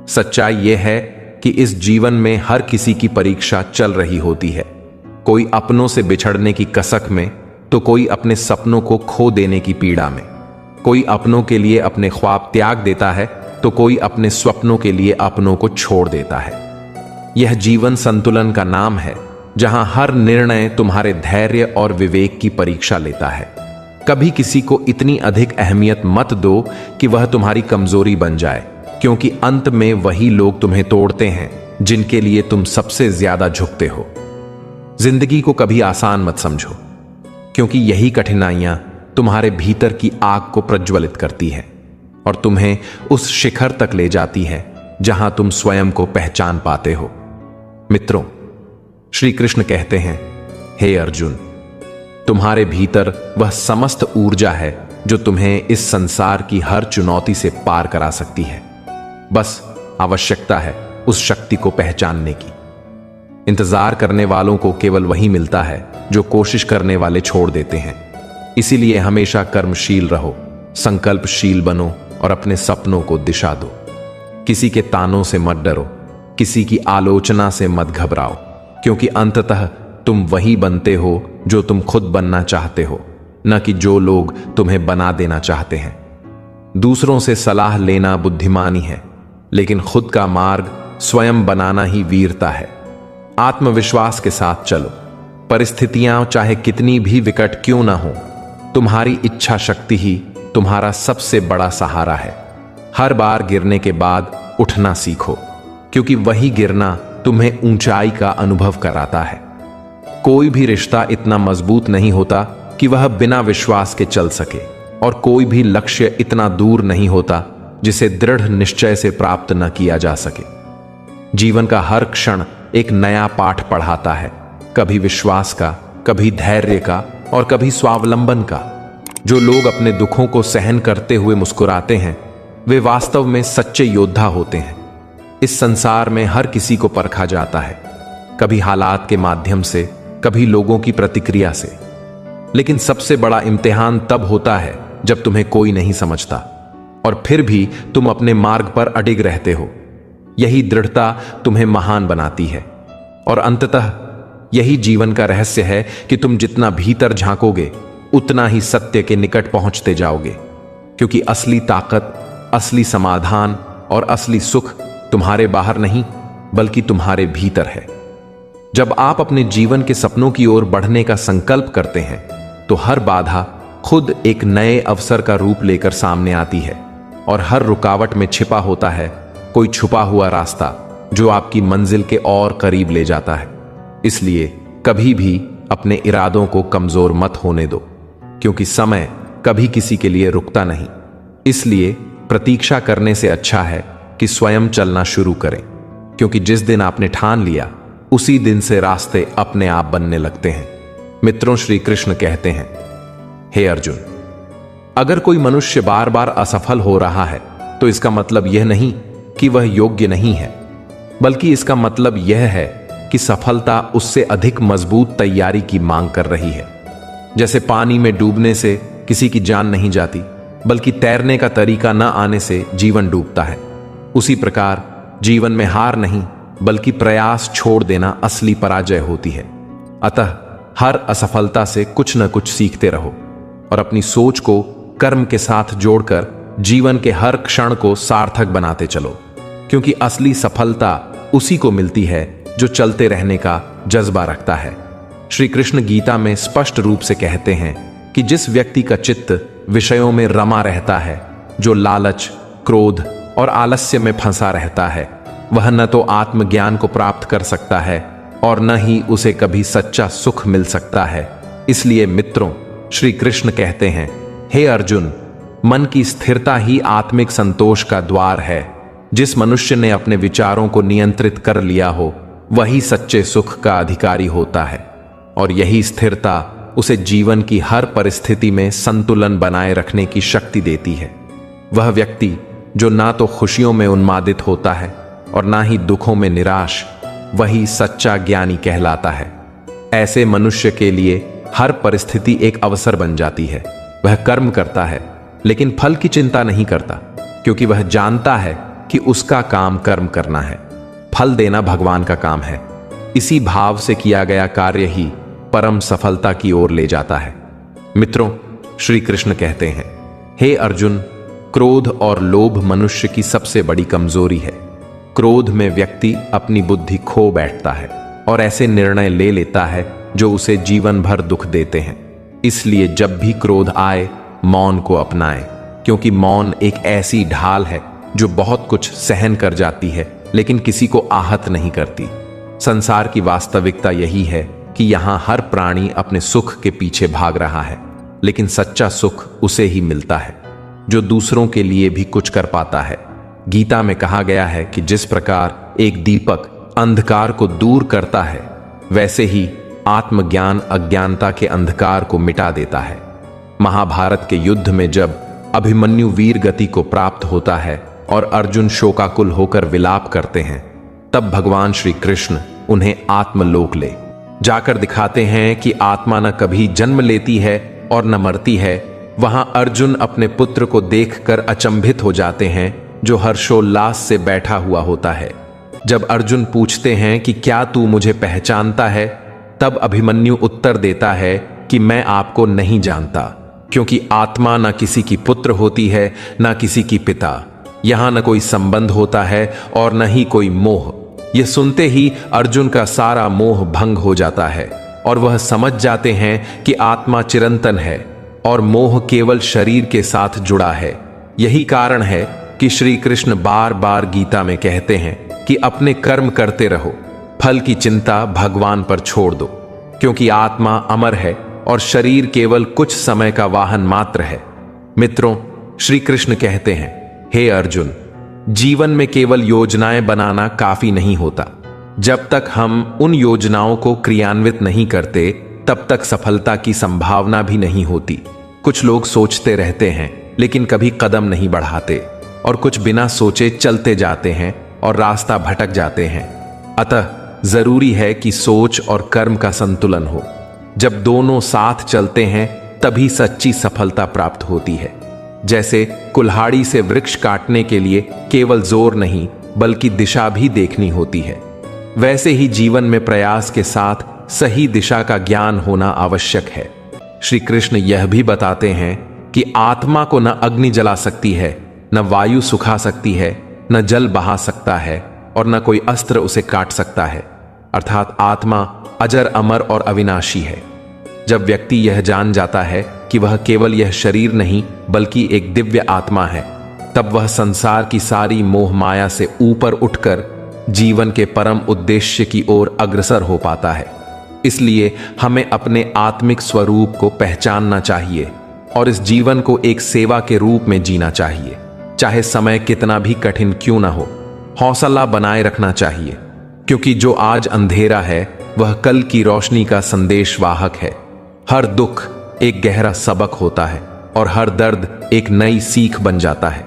सच्चाई यह है कि इस जीवन में हर किसी की परीक्षा चल रही होती है। कोई अपनों से बिछड़ने की कसक में, तो कोई अपने सपनों को खो देने की पीड़ा में। कोई अपनों के लिए अपने ख्वाब त्याग देता है, तो कोई अपने स्वप्नों के लिए अपनों को छोड़ देता है। यह जीवन संतुलन का नाम है, जहां हर निर्णय तुम्हारे धैर्य और विवेक की परीक्षा लेता है। कभी किसी को इतनी अधिक अहमियत मत दो कि वह तुम्हारी कमजोरी बन जाए, क्योंकि अंत में वही लोग तुम्हें तोड़ते हैं जिनके लिए तुम सबसे ज्यादा झुकते हो। जिंदगी को कभी आसान मत समझो, क्योंकि यही कठिनाइयां तुम्हारे भीतर की आग को प्रज्वलित करती है और तुम्हें उस शिखर तक ले जाती है जहां तुम स्वयं को पहचान पाते हो। मित्रों, श्री कृष्ण कहते हैं, हे अर्जुन, तुम्हारे भीतर वह समस्त ऊर्जा है जो तुम्हें इस संसार की हर चुनौती से पार करा सकती है। बस आवश्यकता है उस शक्ति को पहचानने की। इंतजार करने वालों को केवल वही मिलता है जो कोशिश करने वाले छोड़ देते हैं। इसीलिए हमेशा कर्मशील रहो, संकल्पशील बनो और अपने सपनों को दिशा दो। किसी के तानों से मत डरो, किसी की आलोचना से मत घबराओ, क्योंकि अंततः तुम वही बनते हो जो तुम खुद बनना चाहते हो, न कि जो लोग तुम्हें बना देना चाहते हैं। दूसरों से सलाह लेना बुद्धिमानी है, लेकिन खुद का मार्ग स्वयं बनाना ही वीरता है। आत्मविश्वास के साथ चलो। परिस्थितियां चाहे कितनी भी विकट क्यों ना हो, तुम्हारी इच्छा शक्ति ही तुम्हारा सबसे बड़ा सहारा है। हर बार गिरने के बाद उठना सीखो, क्योंकि वही गिरना तुम्हें ऊंचाई का अनुभव कराता है। कोई भी रिश्ता इतना मजबूत नहीं होता कि वह बिना विश्वास के चल सके, और कोई भी लक्ष्य इतना दूर नहीं होता जिसे दृढ़ निश्चय से प्राप्त न किया जा सके। जीवन का हर क्षण एक नया पाठ पढ़ाता है, कभी विश्वास का, कभी धैर्य का और कभी स्वावलंबन का। जो लोग अपने दुखों को सहन करते हुए मुस्कुराते हैं, वे वास्तव में सच्चे योद्धा होते हैं। इस संसार में हर किसी को परखा जाता है, कभी हालात के माध्यम से, कभी लोगों की प्रतिक्रिया से। लेकिन सबसे बड़ा इम्तिहान तब होता है जब तुम्हें कोई नहीं समझता और फिर भी तुम अपने मार्ग पर अडिग रहते हो। यही दृढ़ता तुम्हें महान बनाती है, और अंततः यही जीवन का रहस्य है कि तुम जितना भीतर झांकोगे, उतना ही सत्य के निकट पहुंचते जाओगे। क्योंकि असली ताकत, असली समाधान और असली सुख तुम्हारे बाहर नहीं, बल्कि तुम्हारे भीतर है। जब आप अपने जीवन के सपनों की ओर बढ़ने का संकल्प करते हैं, तो हर बाधा खुद एक नए अवसर का रूप लेकर सामने आती है, और हर रुकावट में छिपा होता है कोई छुपा हुआ रास्ता जो आपकी मंजिल के और करीब ले जाता है। इसलिए कभी भी अपने इरादों को कमजोर मत होने दो, क्योंकि समय कभी किसी के लिए रुकता नहीं। इसलिए प्रतीक्षा करने से अच्छा है कि स्वयं चलना शुरू करें, क्योंकि जिस दिन आपने ठान लिया, उसी दिन से रास्ते अपने आप बनने लगते हैं। मित्रों, श्री कृष्ण कहते हैं, हे अर्जुन, अगर कोई मनुष्य बार बार असफल हो रहा है, तो इसका मतलब यह नहीं कि वह योग्य नहीं है, बल्कि इसका मतलब यह है कि सफलता उससे अधिक मजबूत तैयारी की मांग कर रही है। जैसे पानी में डूबने से किसी की जान नहीं जाती, बल्कि तैरने का तरीका न आने से जीवन डूबता है, उसी प्रकार जीवन में हार नहीं बल्कि प्रयास छोड़ देना असली पराजय होती है। अतः हर असफलता से कुछ न कुछ सीखते रहो और अपनी सोच को कर्म के साथ जोड़कर जीवन के हर क्षण को सार्थक बनाते चलो, क्योंकि असली सफलता उसी को मिलती है जो चलते रहने का जज्बा रखता है। श्री कृष्ण गीता में स्पष्ट रूप से कहते हैं कि जिस व्यक्ति का चित्त विषयों में रमा रहता है, जो लालच, क्रोध और आलस्य में फंसा रहता है, वह न तो आत्मज्ञान को प्राप्त कर सकता है और न ही उसे कभी सच्चा सुख मिल सकता है। इसलिए मित्रों, श्री कृष्ण कहते हैं, हे अर्जुन, मन की स्थिरता ही आत्मिक संतोष का द्वार है। जिस मनुष्य ने अपने विचारों को नियंत्रित कर लिया हो, वही सच्चे सुख का अधिकारी होता है, और यही स्थिरता उसे जीवन की हर परिस्थिति में संतुलन बनाए रखने की शक्ति देती है। वह व्यक्ति जो ना तो खुशियों में उन्मादित होता है और ना ही दुखों में निराश, वही सच्चा ज्ञानी कहलाता है। ऐसे मनुष्य के लिए हर परिस्थिति एक अवसर बन जाती है। वह कर्म करता है लेकिन फल की चिंता नहीं करता, क्योंकि वह जानता है कि उसका काम कर्म करना है, फल देना भगवान का काम है। इसी भाव से किया गया कार्य ही परम सफलता की ओर ले जाता है। मित्रों, श्री कृष्ण कहते हैं, हे अर्जुन, क्रोध और लोभ मनुष्य की सबसे बड़ी कमजोरी है। क्रोध में व्यक्ति अपनी बुद्धि खो बैठता है और ऐसे निर्णय ले लेता है जो उसे जीवन भर दुख देते हैं। इसलिए जब भी क्रोध आए, मौन को अपनाएं, क्योंकि मौन एक ऐसी ढाल है जो बहुत कुछ सहन कर जाती है लेकिन किसी को आहत नहीं करती। संसार की वास्तविकता यही है कि यहां हर प्राणी अपने सुख के पीछे भाग रहा है, लेकिन सच्चा सुख उसे ही मिलता है जो दूसरों के लिए भी कुछ कर पाता है। गीता में कहा गया है कि जिस प्रकार एक दीपक अंधकार को दूर करता है, वैसे ही आत्मज्ञान अज्ञानता के अंधकार को मिटा देता है। महाभारत के युद्ध में जब अभिमन्यु वीर गति को प्राप्त होता है और अर्जुन शोकाकुल होकर विलाप करते हैं, तब भगवान श्री कृष्ण उन्हें आत्मलोक ले जाकर दिखाते हैं कि आत्मा न कभी जन्म लेती है और न मरती है। वहां अर्जुन अपने पुत्र को देखकर अचंभित हो जाते हैं, जो हर्षोल्लास से बैठा हुआ होता है। जब अर्जुन पूछते हैं कि क्या तू मुझे पहचानता है, तब अभिमन्यु उत्तर देता है कि मैं आपको नहीं जानता, क्योंकि आत्मा न किसी की पुत्र होती है न किसी की पिता। यहां न कोई संबंध होता है और न ही कोई मोह। यह सुनते ही अर्जुन का सारा मोह भंग हो जाता है और वह समझ जाते हैं कि आत्मा चिरंतन है और मोह केवल शरीर के साथ जुड़ा है। यही कारण है कि श्री कृष्ण बार बार गीता में कहते हैं कि अपने कर्म करते रहो, फल की चिंता भगवान पर छोड़ दो, क्योंकि आत्मा अमर है और शरीर केवल कुछ समय का वाहन मात्र है। मित्रों, श्री कृष्ण कहते हैं, हे अर्जुन, जीवन में केवल योजनाएं बनाना काफी नहीं होता। जब तक हम उन योजनाओं को क्रियान्वित नहीं करते, तब तक सफलता की संभावना भी नहीं होती। कुछ लोग सोचते रहते हैं लेकिन कभी कदम नहीं बढ़ाते, और कुछ बिना सोचे चलते जाते हैं और रास्ता भटक जाते हैं। अतः जरूरी है कि सोच और कर्म का संतुलन हो। जब दोनों साथ चलते हैं तभी सच्ची सफलता प्राप्त होती है। जैसे कुल्हाड़ी से वृक्ष काटने के लिए केवल जोर नहीं बल्कि दिशा भी देखनी होती है, वैसे ही जीवन में प्रयास के साथ सही दिशा का ज्ञान होना आवश्यक है। श्री कृष्ण यह भी बताते हैं कि आत्मा को न अग्नि जला सकती है, न वायु सुखा सकती है, न जल बहा सकता है और न कोई अस्त्र उसे काट सकता है। अर्थात आत्मा अजर, अमर और अविनाशी है। जब व्यक्ति यह जान जाता है कि वह केवल यह शरीर नहीं बल्कि एक दिव्य आत्मा है, तब वह संसार की सारी मोह माया से ऊपर उठकर जीवन के परम उद्देश्य की ओर अग्रसर हो पाता है। इसलिए हमें अपने आत्मिक स्वरूप को पहचानना चाहिए और इस जीवन को एक सेवा के रूप में जीना चाहिए। चाहे समय कितना भी कठिन क्यों ना हो, हौसला बनाए रखना चाहिए, क्योंकि जो आज अंधेरा है वह कल की रोशनी का संदेशवाहक है। हर दुख एक गहरा सबक होता है और हर दर्द एक नई सीख बन जाता है।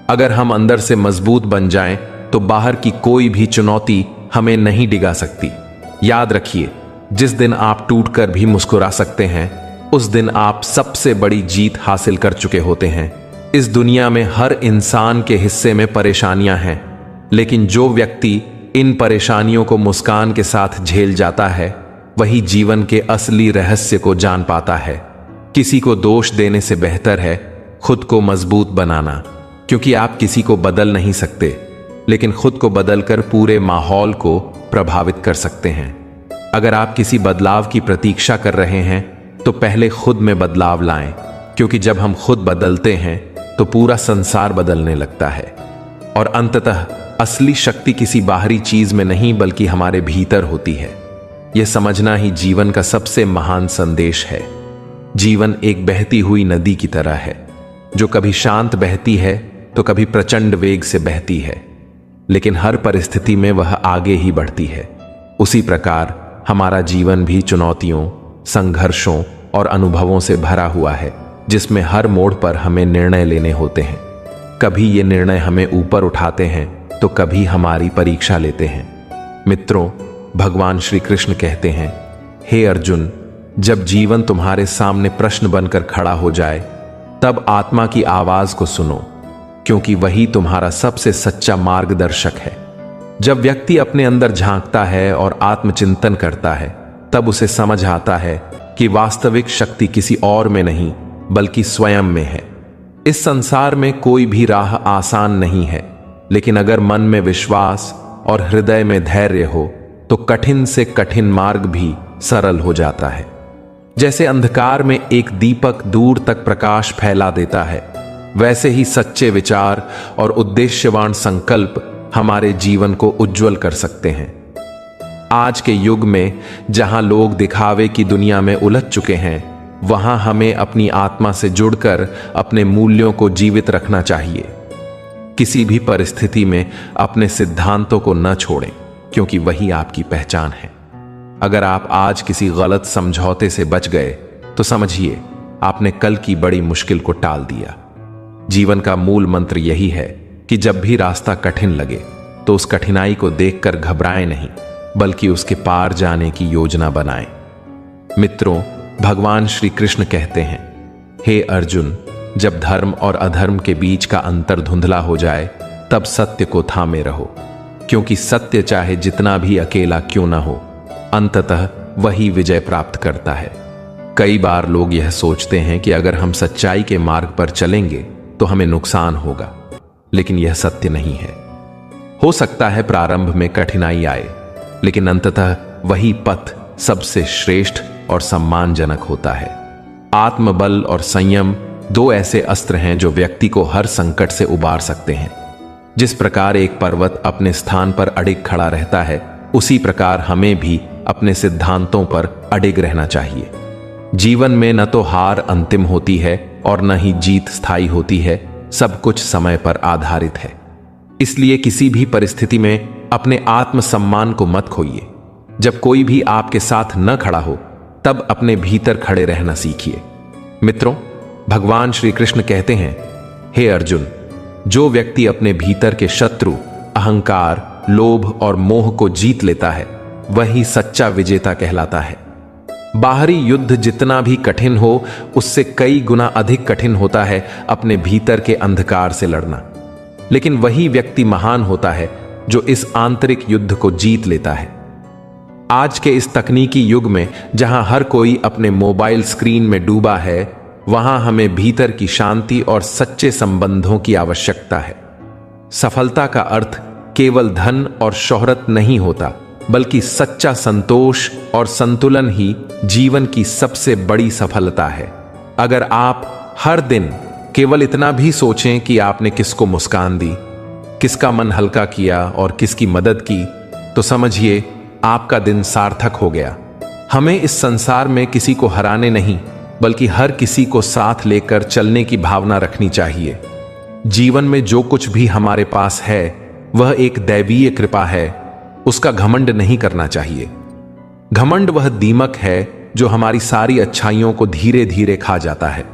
अगर हम अंदर से मजबूत बन जाएं तो बाहर की कोई भी चुनौती हमें नहीं डिगा सकती। याद रखिए, जिस दिन आप टूटकर भी मुस्कुरा सकते हैं, उस दिन आप सबसे बड़ी जीत हासिल कर चुके होते हैं। इस दुनिया में हर इंसान के हिस्से में परेशानियां हैं, लेकिन जो व्यक्ति इन परेशानियों को मुस्कान के साथ झेल जाता है, वही जीवन के असली रहस्य को जान पाता है। किसी को दोष देने से बेहतर है खुद को मजबूत बनाना, क्योंकि आप किसी को बदल नहीं सकते, लेकिन खुद को बदलकर पूरे माहौल को प्रभावित कर सकते हैं। अगर आप किसी बदलाव की प्रतीक्षा कर रहे हैं, तो पहले खुद में बदलाव लाएं, क्योंकि जब हम खुद बदलते हैं तो पूरा संसार बदलने लगता है। और अंततः असली शक्ति किसी बाहरी चीज में नहीं, बल्कि हमारे भीतर होती है। यह समझना ही जीवन का सबसे महान संदेश है। जीवन एक बहती हुई नदी की तरह है, जो कभी शांत बहती है तो कभी प्रचंड वेग से बहती है, लेकिन हर परिस्थिति में वह आगे ही बढ़ती है। उसी प्रकार हमारा जीवन भी चुनौतियों, संघर्षों और अनुभवों से भरा हुआ है, जिसमें हर मोड़ पर हमें निर्णय लेने होते हैं। कभी ये निर्णय हमें ऊपर उठाते हैं, तो कभी हमारी परीक्षा लेते हैं। मित्रों, भगवान श्री कृष्ण कहते हैं, हे अर्जुन, जब जीवन तुम्हारे सामने प्रश्न बनकर खड़ा हो जाए, तब आत्मा की आवाज को सुनो, क्योंकि वही तुम्हारा सबसे सच्चा मार्गदर्शक है। जब व्यक्ति अपने अंदर झांकता है और आत्मचिंतन करता है, तब उसे समझ आता है कि वास्तविक शक्ति किसी और में नहीं, बल्कि स्वयं में है। इस संसार में कोई भी राह आसान नहीं है, लेकिन अगर मन में विश्वास और हृदय में धैर्य हो, तो कठिन से कठिन मार्ग भी सरल हो जाता है। जैसे अंधकार में एक दीपक दूर तक प्रकाश फैला देता है, वैसे ही सच्चे विचार और उद्देश्यवान संकल्प हमारे जीवन को उज्जवल कर सकते हैं। आज के युग में जहां लोग दिखावे की दुनिया में उलझ चुके हैं, वहां हमें अपनी आत्मा से जुड़कर अपने मूल्यों को जीवित रखना चाहिए। किसी भी परिस्थिति में अपने सिद्धांतों को न छोड़ें, क्योंकि वही आपकी पहचान है। अगर आप आज किसी गलत समझौते से बच गए, तो समझिए आपने कल की बड़ी मुश्किल को टाल दिया। जीवन का मूल मंत्र यही है कि जब भी रास्ता कठिन लगे, तो उस कठिनाई को देखकर घबराएं नहीं, बल्कि उसके पार जाने की योजना बनाएं। मित्रों, भगवान श्री कृष्ण कहते हैं, हे अर्जुन, जब धर्म और अधर्म के बीच का अंतर धुंधला हो जाए, तब सत्य को थामे रहो, क्योंकि सत्य चाहे जितना भी अकेला क्यों ना हो, अंततः वही विजय प्राप्त करता है। कई बार लोग यह सोचते हैं कि अगर हम सच्चाई के मार्ग पर चलेंगे तो हमें नुकसान होगा, लेकिन यह सत्य नहीं है। हो सकता है प्रारंभ में कठिनाई आए, लेकिन अंततः वही पथ सबसे श्रेष्ठ और सम्मानजनक होता है। आत्मबल और संयम दो ऐसे अस्त्र हैं जो व्यक्ति को हर संकट से उबार सकते हैं। जिस प्रकार एक पर्वत अपने स्थान पर अडिग खड़ा रहता है, उसी प्रकार हमें भी अपने सिद्धांतों पर अडिग रहना चाहिए। जीवन में न तो हार अंतिम होती है और न ही जीत स्थायी होती है, सब कुछ समय पर आधारित है। इसलिए किसी भी परिस्थिति में अपने आत्मसम्मान को मत खोइए। जब कोई भी आपके साथ न खड़ा हो, तब अपने भीतर खड़े रहना सीखिए। मित्रों, भगवान श्री कृष्ण कहते हैं, हे अर्जुन, जो व्यक्ति अपने भीतर के शत्रु अहंकार, लोभ और मोह को जीत लेता है, वही सच्चा विजेता कहलाता है। बाहरी युद्ध जितना भी कठिन हो, उससे कई गुना अधिक कठिन होता है अपने भीतर के अंधकार से लड़ना। लेकिन वही व्यक्ति महान होता है जो इस आंतरिक युद्ध को जीत लेता है। आज के इस तकनीकी युग में जहां हर कोई अपने मोबाइल स्क्रीन में डूबा है, वहां हमें भीतर की शांति और सच्चे संबंधों की आवश्यकता है। सफलता का अर्थ केवल धन और शोहरत नहीं होता, बल्कि सच्चा संतोष और संतुलन ही जीवन की सबसे बड़ी सफलता है। अगर आप हर दिन केवल इतना भी सोचें कि आपने किसको मुस्कान दी, किसका मन हल्का किया और किसकी मदद की, तो समझिए आपका दिन सार्थक हो गया। हमें इस संसार में किसी को हराने नहीं, बल्कि हर किसी को साथ लेकर चलने की भावना रखनी चाहिए। जीवन में जो कुछ भी हमारे पास है, वह एक दैवीय कृपा है, उसका घमंड नहीं करना चाहिए। घमंड वह दीमक है जो हमारी सारी अच्छाइयों को धीरे धीरे खा जाता है।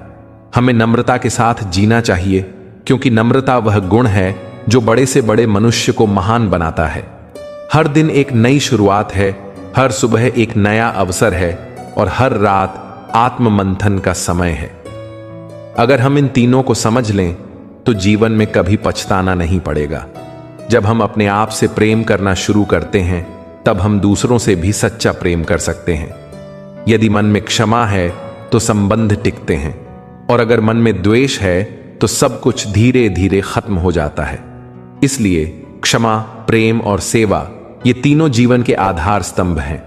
हमें नम्रता के साथ जीना चाहिए, क्योंकि नम्रता वह गुण है जो बड़े से बड़े मनुष्य को महान बनाता है। हर दिन एक नई शुरुआत है, हर सुबह एक नया अवसर है और हर रात आत्म मंथन का समय है। अगर हम इन तीनों को समझ लें तो जीवन में कभी पछताना नहीं पड़ेगा। जब हम अपने आप से प्रेम करना शुरू करते हैं तब हम दूसरों से भी सच्चा प्रेम कर सकते हैं। यदि मन में क्षमा है तो संबंध टिकते हैं, और अगर मन में द्वेष है तो सब कुछ धीरे धीरे खत्म हो जाता है। इसलिए क्षमा, प्रेम और सेवा ये तीनों जीवन के आधार स्तंभ हैं।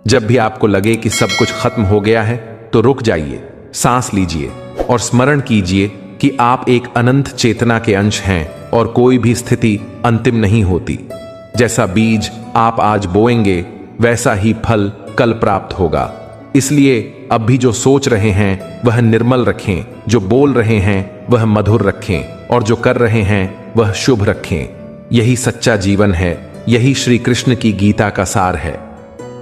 जब भी आपको लगे कि सब कुछ खत्म हो गया है तो रुक जाइए, सांस लीजिए और स्मरण कीजिए कि आप एक अनंत चेतना के अंश हैं और कोई भी स्थिति अंतिम नहीं होती। जैसा बीज आप आज बोएंगे वैसा ही फल कल प्राप्त होगा। इसलिए अब भी जो सोच रहे हैं वह निर्मल रखें, जो बोल रहे हैं वह मधुर रखें और जो कर रहे हैं वह शुभ रखें। यही सच्चा जीवन है, यही श्री कृष्ण की गीता का सार है।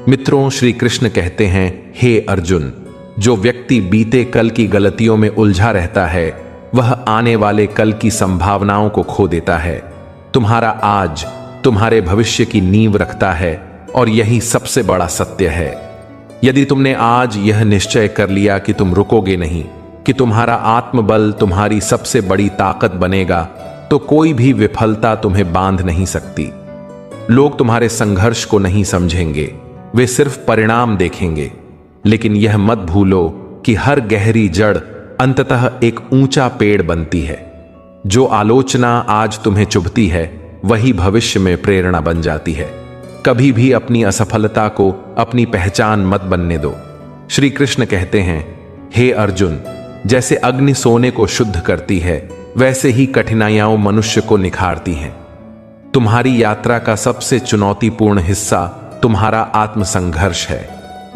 मित्रों, श्री कृष्ण कहते हैं, हे अर्जुन, जो व्यक्ति बीते कल की गलतियों में उलझा रहता है वह आने वाले कल की संभावनाओं को खो देता है। तुम्हारा आज तुम्हारे भविष्य की नींव रखता है और यही सबसे बड़ा सत्य है। यदि तुमने आज यह निश्चय कर लिया कि तुम रुकोगे नहीं, कि तुम्हारा आत्मबल तुम्हारी सबसे बड़ी ताकत बनेगा, तो कोई भी विफलता तुम्हें बांध नहीं सकती। लोग तुम्हारे संघर्ष को नहीं समझेंगे, वे सिर्फ परिणाम देखेंगे। लेकिन यह मत भूलो कि हर गहरी जड़ अंततः एक ऊंचा पेड़ बनती है। जो आलोचना आज तुम्हें चुभती है वही भविष्य में प्रेरणा बन जाती है। कभी भी अपनी असफलता को अपनी पहचान मत बनने दो। श्री कृष्ण कहते हैं, हे अर्जुन, जैसे अग्नि सोने को शुद्ध करती है वैसे ही कठिनाइयां मनुष्य को निखारती हैं। तुम्हारी यात्रा का सबसे चुनौतीपूर्ण हिस्सा तुम्हारा आत्मसंघर्ष है,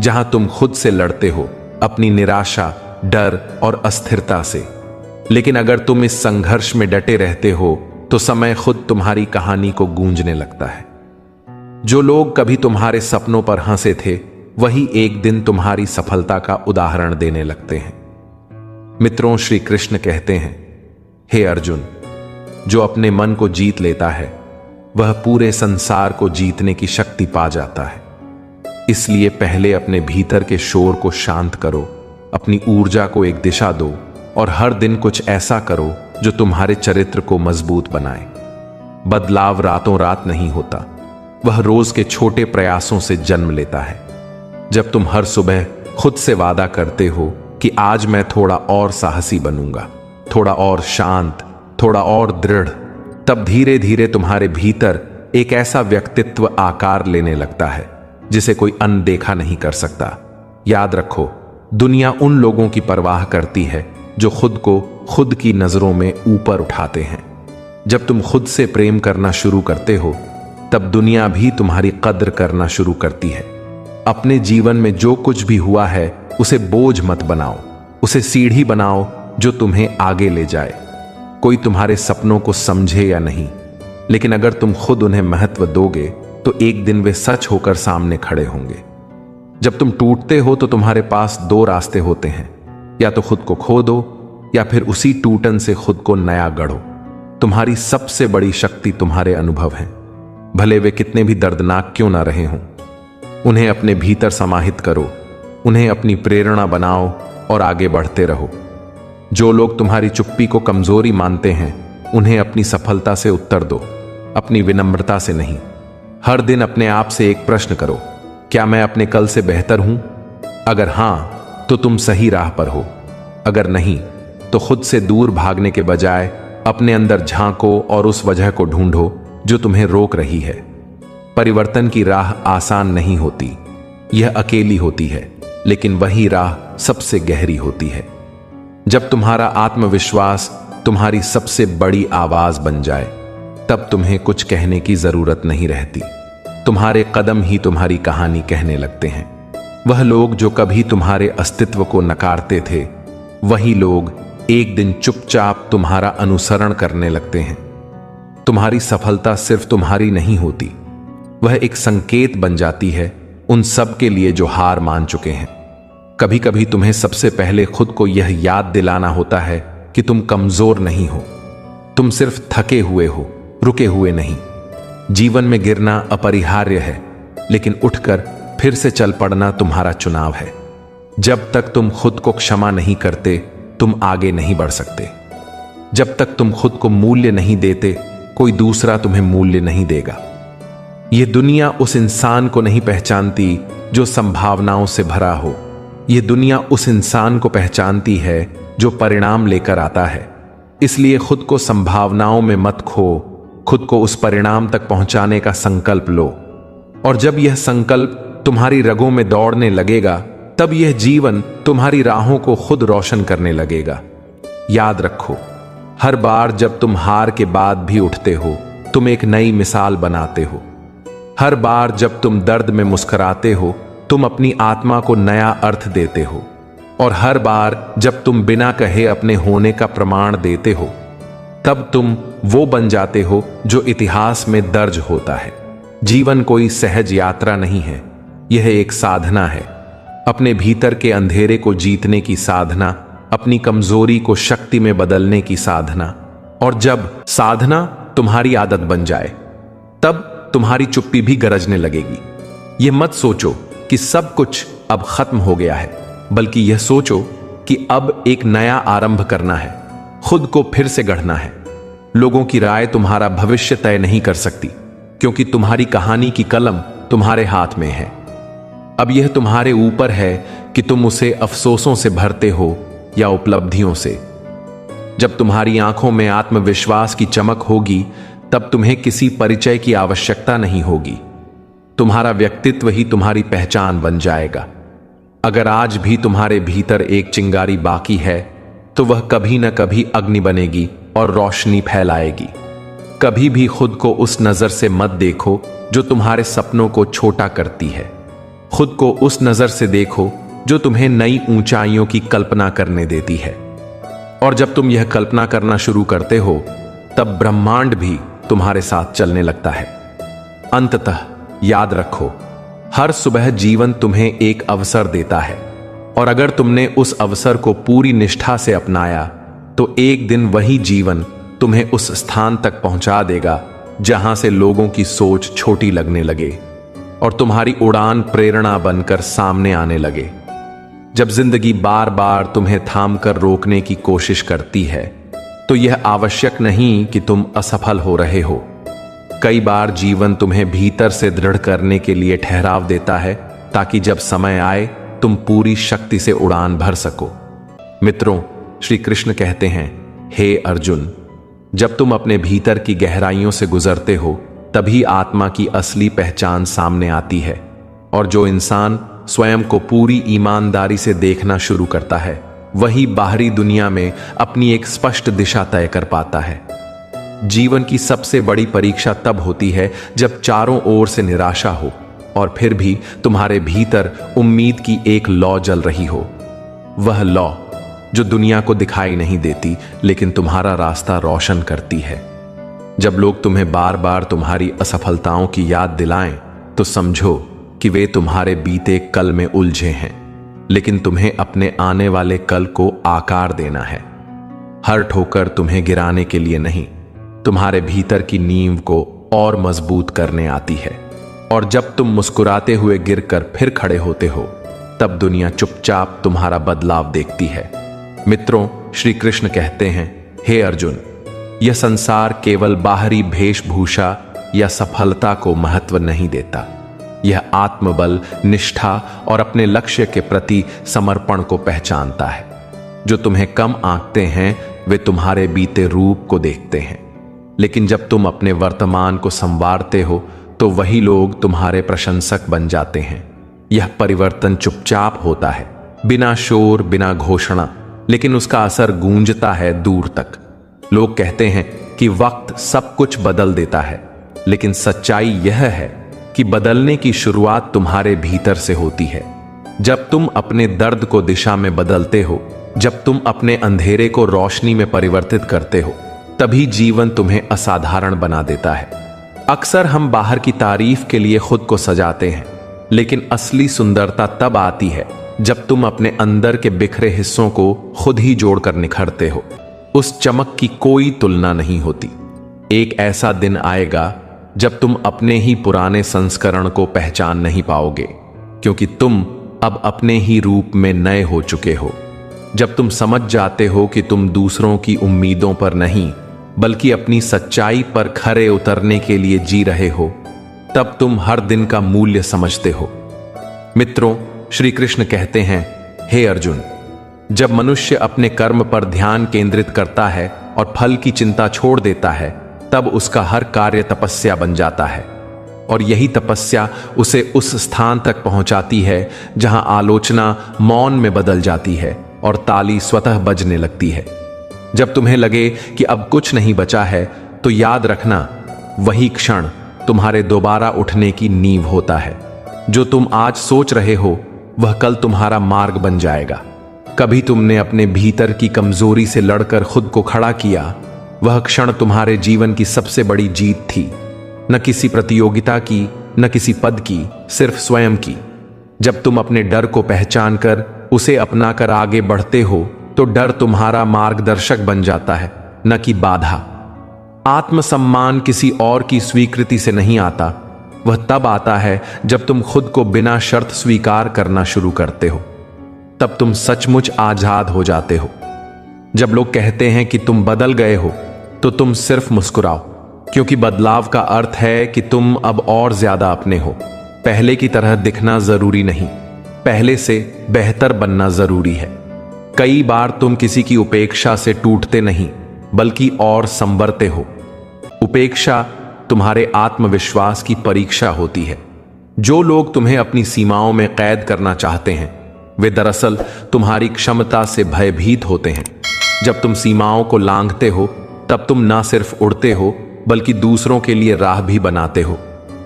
जहां तुम खुद से लड़ते हो, अपनी निराशा, डर और अस्थिरता से। लेकिन अगर तुम इस संघर्ष में डटे रहते हो तो समय खुद तुम्हारी कहानी को गूंजने लगता है। जो लोग कभी तुम्हारे सपनों पर हंसे थे वही एक दिन तुम्हारी सफलता का उदाहरण देने लगते हैं। मित्रों, श्री कृष्ण कहते हैं, हे अर्जुन, जो अपने मन को जीत लेता है वह पूरे संसार को जीतने की शक्ति पा जाता है। इसलिए पहले अपने भीतर के शोर को शांत करो, अपनी ऊर्जा को एक दिशा दो और हर दिन कुछ ऐसा करो जो तुम्हारे चरित्र को मजबूत बनाए। बदलाव रातों रात नहीं होता, वह रोज के छोटे प्रयासों से जन्म लेता है। जब तुम हर सुबह खुद से वादा करते हो कि आज मैं थोड़ा और साहसी बनूंगा, थोड़ा और शांत, थोड़ा और दृढ़, तब धीरे धीरे तुम्हारे भीतर एक ऐसा व्यक्तित्व आकार लेने लगता है जिसे कोई अनदेखा नहीं कर सकता। याद रखो, दुनिया उन लोगों की परवाह करती है जो खुद को खुद की नजरों में ऊपर उठाते हैं। जब तुम खुद से प्रेम करना शुरू करते हो तब दुनिया भी तुम्हारी कद्र करना शुरू करती है। अपने जीवन में जो कुछ भी हुआ है उसे बोझ मत बनाओ, उसे सीढ़ी बनाओ जो तुम्हें आगे ले जाए। कोई तुम्हारे सपनों को समझे या नहीं, लेकिन अगर तुम खुद उन्हें महत्व दोगे तो एक दिन वे सच होकर सामने खड़े होंगे। जब तुम टूटते हो तो तुम्हारे पास दो रास्ते होते हैं, या तो खुद को खो दो या फिर उसी टूटन से खुद को नया गढ़ो। तुम्हारी सबसे बड़ी शक्ति तुम्हारे अनुभव हैं, भले वे कितने भी दर्दनाक क्यों ना रहे हों। उन्हें अपने भीतर समाहित करो, उन्हें अपनी प्रेरणा बनाओ और आगे बढ़ते रहो। जो लोग तुम्हारी चुप्पी को कमजोरी मानते हैं उन्हें अपनी सफलता से उत्तर दो, अपनी विनम्रता से नहीं। हर दिन अपने आप से एक प्रश्न करो, क्या मैं अपने कल से बेहतर हूं? अगर हां तो तुम सही राह पर हो, अगर नहीं तो खुद से दूर भागने के बजाय अपने अंदर झांको और उस वजह को ढूंढो जो तुम्हें रोक रही है। परिवर्तन की राह आसान नहीं होती, यह अकेली होती है, लेकिन वही राह सबसे गहरी होती है। जब तुम्हारा आत्मविश्वास तुम्हारी सबसे बड़ी आवाज बन जाए तब तुम्हें कुछ कहने की जरूरत नहीं रहती। तुम्हारे कदम ही तुम्हारी कहानी कहने लगते हैं। वह लोग जो कभी तुम्हारे अस्तित्व को नकारते थे वही लोग एक दिन चुपचाप तुम्हारा अनुसरण करने लगते हैं। तुम्हारी सफलता सिर्फ तुम्हारी नहीं होती, वह एक संकेत बन जाती है उन सब के लिए जो हार मान चुके हैं। कभी कभी तुम्हें सबसे पहले खुद को यह याद दिलाना होता है कि तुम कमजोर नहीं हो, तुम सिर्फ थके हुए हो, रुके हुए नहीं। जीवन में गिरना अपरिहार्य है, लेकिन उठकर फिर से चल पड़ना तुम्हारा चुनाव है। जब तक तुम खुद को क्षमा नहीं करते, तुम आगे नहीं बढ़ सकते। जब तक तुम खुद को मूल्य नहीं देते, कोई दूसरा तुम्हें मूल्य नहीं देगा। यह दुनिया उस इंसान को नहीं पहचानती जो संभावनाओं से भरा हो। यह दुनिया उस इंसान को पहचानती है जो परिणाम लेकर आता है। इसलिए खुद को संभावनाओं में मत खो, खुद को उस परिणाम तक पहुंचाने का संकल्प लो। और जब यह संकल्प तुम्हारी रगों में दौड़ने लगेगा, तब यह जीवन तुम्हारी राहों को खुद रोशन करने लगेगा। याद रखो, हर बार जब तुम हार के बाद भी उठते हो, तुम एक नई मिसाल बनाते हो। हर बार जब तुम दर्द में मुस्कुराते हो, तुम अपनी आत्मा को नया अर्थ देते हो। और हर बार जब तुम बिना कहे अपने होने का प्रमाण देते हो, तब तुम वो बन जाते हो जो इतिहास में दर्ज होता है। जीवन कोई सहज यात्रा नहीं है, यह एक साधना है। अपने भीतर के अंधेरे को जीतने की साधना, अपनी कमजोरी को शक्ति में बदलने की साधना। और जब साधना तुम्हारी आदत बन जाए, तब तुम्हारी चुप्पी भी गरजने लगेगी। यह मत सोचो कि सब कुछ अब खत्म हो गया है, बल्कि यह सोचो कि अब एक नया आरंभ करना है, खुद को फिर से गढ़ना है। लोगों की राय तुम्हारा भविष्य तय नहीं कर सकती, क्योंकि तुम्हारी कहानी की कलम तुम्हारे हाथ में है। अब यह तुम्हारे ऊपर है कि तुम उसे अफसोसों से भरते हो या उपलब्धियों से। जब तुम्हारी आंखों में आत्मविश्वास की चमक होगी, तब तुम्हें किसी परिचय की आवश्यकता नहीं होगी। तुम्हारा व्यक्तित्व ही तुम्हारी पहचान बन जाएगा। अगर आज भी तुम्हारे भीतर एक चिंगारी बाकी है, तो वह कभी न कभी अग्नि बनेगी और रोशनी फैलाएगी। कभी भी खुद को उस नजर से मत देखो जो तुम्हारे सपनों को छोटा करती है। खुद को उस नजर से देखो जो तुम्हें नई ऊंचाइयों की कल्पना करने देती है। और जब तुम यह कल्पना करना शुरू करते हो, तब ब्रह्मांड भी तुम्हारे साथ चलने लगता है। अंततः याद रखो, हर सुबह जीवन तुम्हें एक अवसर देता है, और अगर तुमने उस अवसर को पूरी निष्ठा से अपनाया, तो एक दिन वही जीवन तुम्हें उस स्थान तक पहुंचा देगा जहां से लोगों की सोच छोटी लगने लगे और तुम्हारी उड़ान प्रेरणा बनकर सामने आने लगे। जब जिंदगी बार बार तुम्हें थाम कर रोकने की कोशिश करती है, तो यह आवश्यक नहीं कि तुम असफल हो रहे हो। कई बार जीवन तुम्हें भीतर से दृढ़ करने के लिए ठहराव देता है, ताकि जब समय आए तुम पूरी शक्ति से उड़ान भर सको। मित्रों, श्री कृष्ण कहते हैं, हे अर्जुन, जब तुम अपने भीतर की गहराइयों से गुजरते हो, तभी आत्मा की असली पहचान सामने आती है। और जो इंसान स्वयं को पूरी ईमानदारी से देखना शुरू करता है, वही बाहरी दुनिया में अपनी एक स्पष्ट दिशा तय कर पाता है। जीवन की सबसे बड़ी परीक्षा तब होती है जब चारों ओर से निराशा हो और फिर भी तुम्हारे भीतर उम्मीद की एक लौ जल रही हो। वह लौ जो दुनिया को दिखाई नहीं देती, लेकिन तुम्हारा रास्ता रोशन करती है। जब लोग तुम्हें बार बार तुम्हारी असफलताओं की याद दिलाएं, तो समझो कि वे तुम्हारे बीते कल में उलझे हैं, लेकिन तुम्हें अपने आने वाले कल को आकार देना है। हर ठोकर तुम्हें गिराने के लिए नहीं, तुम्हारे भीतर की नींव को और मजबूत करने आती है। और जब तुम मुस्कुराते हुए गिरकर फिर खड़े होते हो, तब दुनिया चुपचाप तुम्हारा बदलाव देखती है। मित्रों, श्री कृष्ण कहते हैं, हे अर्जुन, यह संसार केवल बाहरी वेशभूषा या सफलता को महत्व नहीं देता। यह आत्मबल, निष्ठा और अपने लक्ष्य के प्रति समर्पण को पहचानता है। जो तुम्हें कम आंकते हैं, वे तुम्हारे बीते रूप को देखते हैं, लेकिन जब तुम अपने वर्तमान को संवारते हो, तो वही लोग तुम्हारे प्रशंसक बन जाते हैं। यह परिवर्तन चुपचाप होता है, बिना शोर, बिना घोषणा, लेकिन उसका असर गूंजता है दूर तक। लोग कहते हैं कि वक्त सब कुछ बदल देता है, लेकिन सच्चाई यह है कि बदलने की शुरुआत तुम्हारे भीतर से होती है। जब तुम अपने दर्द को दिशा में बदलते हो, जब तुम अपने अंधेरे को रोशनी में परिवर्तित करते हो, तभी जीवन तुम्हें असाधारण बना देता है। अक्सर हम बाहर की तारीफ के लिए खुद को सजाते हैं, लेकिन असली सुंदरता तब आती है जब तुम अपने अंदर के बिखरे हिस्सों को खुद ही जोड़कर निखरते हो। उस चमक की कोई तुलना नहीं होती। एक ऐसा दिन आएगा जब तुम अपने ही पुराने संस्करण को पहचान नहीं पाओगे, क्योंकि तुम अब अपने ही रूप में नए हो चुके हो। जब तुम समझ जाते हो कि तुम दूसरों की उम्मीदों पर नहीं बल्कि अपनी सच्चाई पर खरे उतरने के लिए जी रहे हो, तब तुम हर दिन का मूल्य समझते हो। मित्रों, श्री कृष्ण कहते हैं, हे अर्जुन, जब मनुष्य अपने कर्म पर ध्यान केंद्रित करता है और फल की चिंता छोड़ देता है, तब उसका हर कार्य तपस्या बन जाता है। और यही तपस्या उसे उस स्थान तक पहुंचाती है जहां आलोचना मौन में बदल जाती है और ताली स्वतः बजने लगती है। जब तुम्हें लगे कि अब कुछ नहीं बचा है, तो याद रखना, वही क्षण तुम्हारे दोबारा उठने की नींव होता है। जो तुम आज सोच रहे हो, वह कल तुम्हारा मार्ग बन जाएगा। कभी तुमने अपने भीतर की कमजोरी से लड़कर खुद को खड़ा किया, वह क्षण तुम्हारे जीवन की सबसे बड़ी जीत थी। न किसी प्रतियोगिता की, न किसी पद की, सिर्फ स्वयं की। जब तुम अपने डर को पहचान कर उसे अपनाकर आगे बढ़ते हो, तो डर तुम्हारा मार्गदर्शक बन जाता है, न कि बाधा। आत्मसम्मान किसी और की स्वीकृति से नहीं आता, वह तब आता है जब तुम खुद को बिना शर्त स्वीकार करना शुरू करते हो। तब तुम सचमुच आजाद हो जाते हो। जब लोग कहते हैं कि तुम बदल गए हो, तो तुम सिर्फ मुस्कुराओ, क्योंकि बदलाव का अर्थ है कि तुम अब और ज्यादा अपने हो। पहले की तरह दिखना जरूरी नहीं, पहले से बेहतर बनना जरूरी है। कई बार तुम किसी की उपेक्षा से टूटते नहीं, बल्कि और संवरते हो। उपेक्षा तुम्हारे आत्मविश्वास की परीक्षा होती है। जो लोग तुम्हें अपनी सीमाओं में कैद करना चाहते हैं, वे दरअसल तुम्हारी क्षमता से भयभीत होते हैं। जब तुम सीमाओं को लांघते हो, तब तुम ना सिर्फ उड़ते हो, बल्कि दूसरों के लिए राह भी बनाते हो।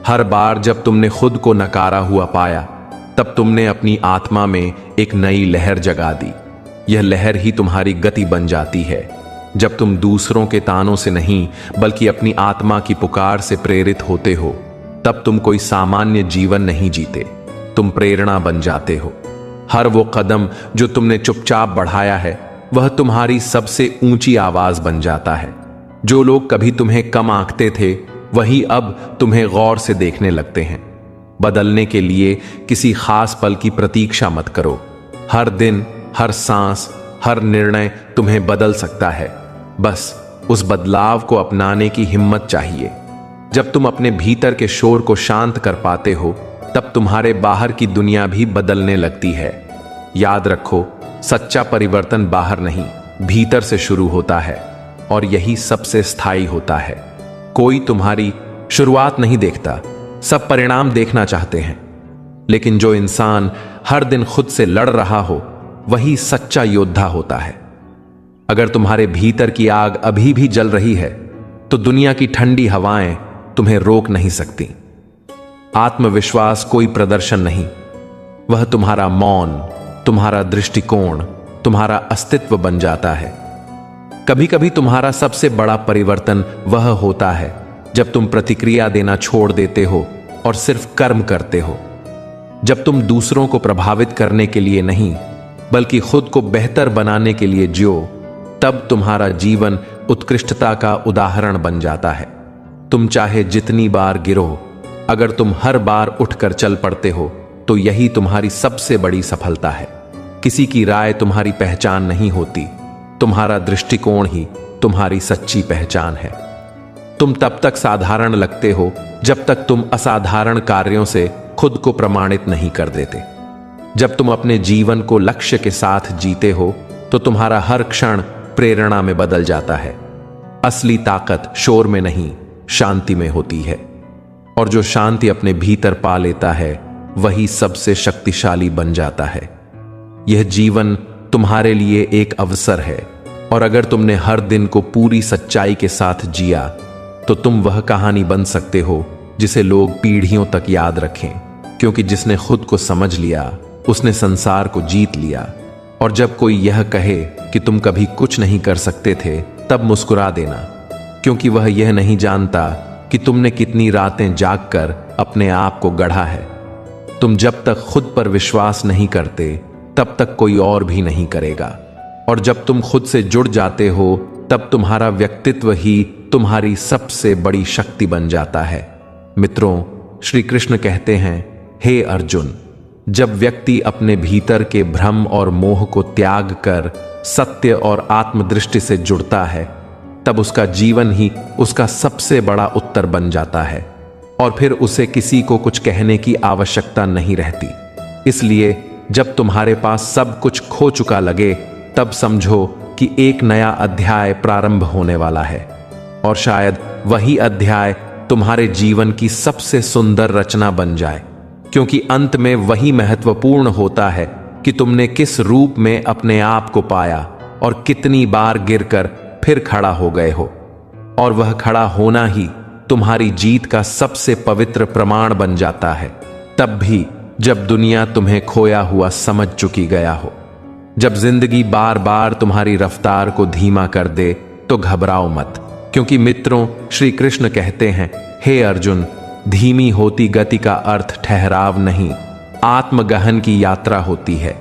हर बार जब तुमने खुद को नकारा हुआ पाया, तब तुमने अपनी आत्मा में एक नई लहर जगा दी। यह लहर ही तुम्हारी गति बन जाती है। जब तुम दूसरों के तानों से नहीं, बल्कि अपनी आत्मा की पुकार से प्रेरित होते हो, तब तुम कोई सामान्य जीवन नहीं जीते, तुम प्रेरणा बन जाते हो। हर वो कदम जो तुमने चुपचाप बढ़ाया है, वह तुम्हारी सबसे ऊंची आवाज बन जाता है। जो लोग कभी तुम्हें कम आंकते थे, वही अब तुम्हें गौर से देखने लगते हैं। बदलने के लिए किसी खास पल की प्रतीक्षा मत करो। हर दिन, हर सांस, हर निर्णय तुम्हें बदल सकता है। बस उस बदलाव को अपनाने की हिम्मत चाहिए। जब तुम अपने भीतर के शोर को शांत कर पाते हो, तब तुम्हारे बाहर की दुनिया भी बदलने लगती है। याद रखो, सच्चा परिवर्तन बाहर नहीं, भीतर से शुरू होता है, और यही सबसे स्थायी होता है। कोई तुम्हारी शुरुआत नहीं देखता, सब परिणाम देखना चाहते हैं। लेकिन जो इंसान हर दिन खुद से लड़ रहा हो, वही सच्चा योद्धा होता है। अगर तुम्हारे भीतर की आग अभी भी जल रही है, तो दुनिया की ठंडी हवाएं तुम्हें रोक नहीं सकती। आत्मविश्वास कोई प्रदर्शन नहीं, वह तुम्हारा मौन, तुम्हारा दृष्टिकोण, तुम्हारा अस्तित्व बन जाता है। कभी कभी तुम्हारा सबसे बड़ा परिवर्तन वह होता है जब तुम प्रतिक्रिया देना छोड़ देते हो और सिर्फ कर्म करते हो। जब तुम दूसरों को प्रभावित करने के लिए नहीं, बल्कि खुद को बेहतर बनाने के लिए जियो, तब तुम्हारा जीवन उत्कृष्टता का उदाहरण बन जाता है। तुम चाहे जितनी बार गिरो, अगर तुम हर बार उठकर चल पड़ते हो, तो यही तुम्हारी सबसे बड़ी सफलता है। किसी की राय तुम्हारी पहचान नहीं होती, तुम्हारा दृष्टिकोण ही तुम्हारी सच्ची पहचान है। तुम तब तक साधारण लगते हो जब तक तुम असाधारण कार्यों से खुद को प्रमाणित नहीं कर देते। जब तुम अपने जीवन को लक्ष्य के साथ जीते हो, तो तुम्हारा हर क्षण प्रेरणा में बदल जाता है। असली ताकत शोर में नहीं, शांति में होती है। और जो शांति अपने भीतर पा लेता है, वही सबसे शक्तिशाली बन जाता है। यह जीवन तुम्हारे लिए एक अवसर है, और अगर तुमने हर दिन को पूरी सच्चाई के साथ जिया, तो तुम वह कहानी बन सकते हो जिसे लोग पीढ़ियों तक याद रखें। क्योंकि जिसने खुद को समझ लिया, उसने संसार को जीत लिया। और जब कोई यह कहे कि तुम कभी कुछ नहीं कर सकते थे, तब मुस्कुरा देना, क्योंकि वह यह नहीं जानता कि तुमने कितनी रातें जागकर अपने आप को गढ़ा है। तुम जब तक खुद पर विश्वास नहीं करते, तब तक कोई और भी नहीं करेगा। और जब तुम खुद से जुड़ जाते हो, तब तुम्हारा व्यक्तित्व ही तुम्हारी सबसे बड़ी शक्ति बन जाता है। मित्रों, श्री कृष्ण कहते हैं, हे अर्जुन, जब व्यक्ति अपने भीतर के भ्रम और मोह को त्याग कर सत्य और आत्मदृष्टि से जुड़ता है, तब उसका जीवन ही उसका सबसे बड़ा उत्तर बन जाता है और फिर उसे किसी को कुछ कहने की आवश्यकता नहीं रहती। इसलिए जब तुम्हारे पास सब कुछ खो चुका लगे, तब समझो कि एक नया अध्याय प्रारंभ होने वाला है और शायद वही अध्याय तुम्हारे जीवन की सबसे सुंदर रचना बन जाए, क्योंकि अंत में वही महत्वपूर्ण होता है कि तुमने किस रूप में अपने आप को पाया और कितनी बार गिरकर फिर खड़ा हो गए हो। और वह खड़ा होना ही तुम्हारी जीत का सबसे पवित्र प्रमाण बन जाता है, तब भी जब दुनिया तुम्हें खोया हुआ समझ चुकी गया हो। जब जिंदगी बार बार तुम्हारी रफ्तार को धीमा कर दे तो घबराओ मत, क्योंकि मित्रों, श्री कृष्ण कहते हैं, हे अर्जुन, धीमी होती गति का अर्थ ठहराव नहीं, आत्मगहन की यात्रा होती है।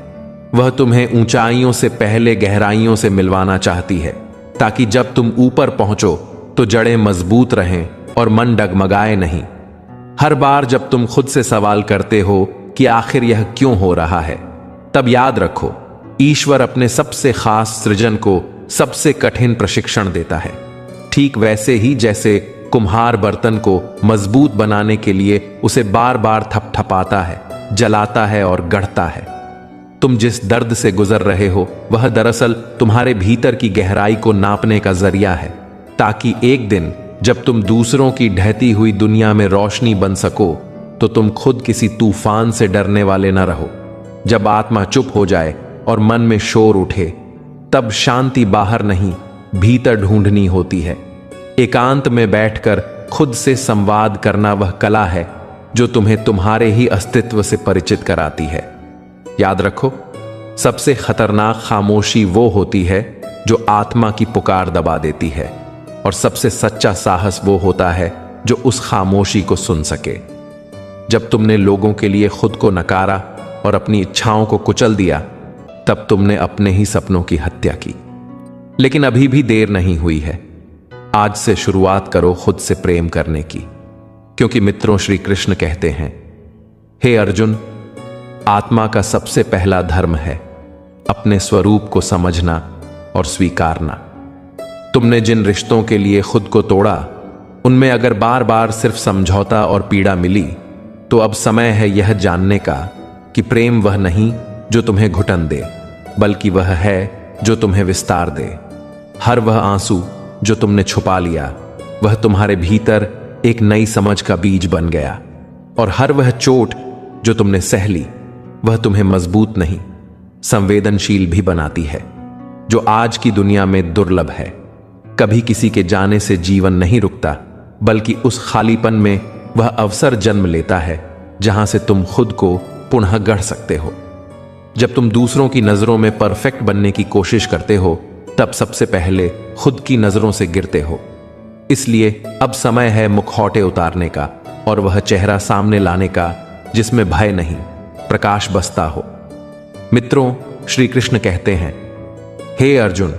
वह तुम्हें ऊंचाइयों से पहले गहराइयों से मिलवाना चाहती है, ताकि जब तुम ऊपर पहुंचो तो जड़ें मजबूत रहें और मन डगमगाए नहीं। हर बार जब तुम खुद से सवाल करते हो कि आखिर यह क्यों हो रहा है, तब याद रखो, ईश्वर अपने सबसे खास सृजन को सबसे कठिन प्रशिक्षण देता है। ठीक वैसे ही जैसे कुम्हार बर्तन को मजबूत बनाने के लिए उसे बार बार थपथपाता है, जलाता है और गढ़ता है। तुम जिस दर्द से गुजर रहे हो, वह दरअसल तुम्हारे भीतर की गहराई को नापने का जरिया है, ताकि एक दिन जब तुम दूसरों की ढहती हुई दुनिया में रोशनी बन सको, तो तुम खुद किसी तूफान से डरने वाले न रहो। जब आत्मा चुप हो जाए और मन में शोर उठे, तब शांति बाहर नहीं, भीतर ढूंढनी होती है। एकांत में बैठकर खुद से संवाद करना वह कला है जो तुम्हें तुम्हारे ही अस्तित्व से परिचित कराती है। याद रखो, सबसे खतरनाक खामोशी वो होती है जो आत्मा की पुकार दबा देती है, और सबसे सच्चा साहस वो होता है जो उस खामोशी को सुन सके। जब तुमने लोगों के लिए खुद को नकारा और अपनी इच्छाओं को कुचल दिया, तब तुमने अपने ही सपनों की हत्या की। लेकिन अभी भी देर नहीं हुई है। आज से शुरुआत करो खुद से प्रेम करने की, क्योंकि मित्रों, श्री कृष्ण कहते हैं, हे अर्जुन, आत्मा का सबसे पहला धर्म है अपने स्वरूप को समझना और स्वीकारना। तुमने जिन रिश्तों के लिए खुद को तोड़ा, उनमें अगर बार बार सिर्फ समझौता और पीड़ा मिली, तो अब समय है यह जानने का कि प्रेम वह नहीं जो तुम्हें घुटन दे, बल्कि वह है जो तुम्हें विस्तार दे। हर वह आंसू जो तुमने छुपा लिया, वह तुम्हारे भीतर एक नई समझ का बीज बन गया, और हर वह चोट जो तुमने सह ली, वह तुम्हें मजबूत नहीं, संवेदनशील भी बनाती है, जो आज की दुनिया में दुर्लभ है। कभी किसी के जाने से जीवन नहीं रुकता, बल्कि उस खालीपन में वह अवसर जन्म लेता है जहां से तुम खुद को पुनः गढ़ सकते हो। जब तुम दूसरों की नजरों में परफेक्ट बनने की कोशिश करते हो, तब सबसे पहले खुद की नजरों से गिरते हो। इसलिए अब समय है मुखौटे उतारने का और वह चेहरा सामने लाने का जिसमें भय नहीं, प्रकाश बसता हो। मित्रों, श्री कृष्ण कहते हैं, हे अर्जुन,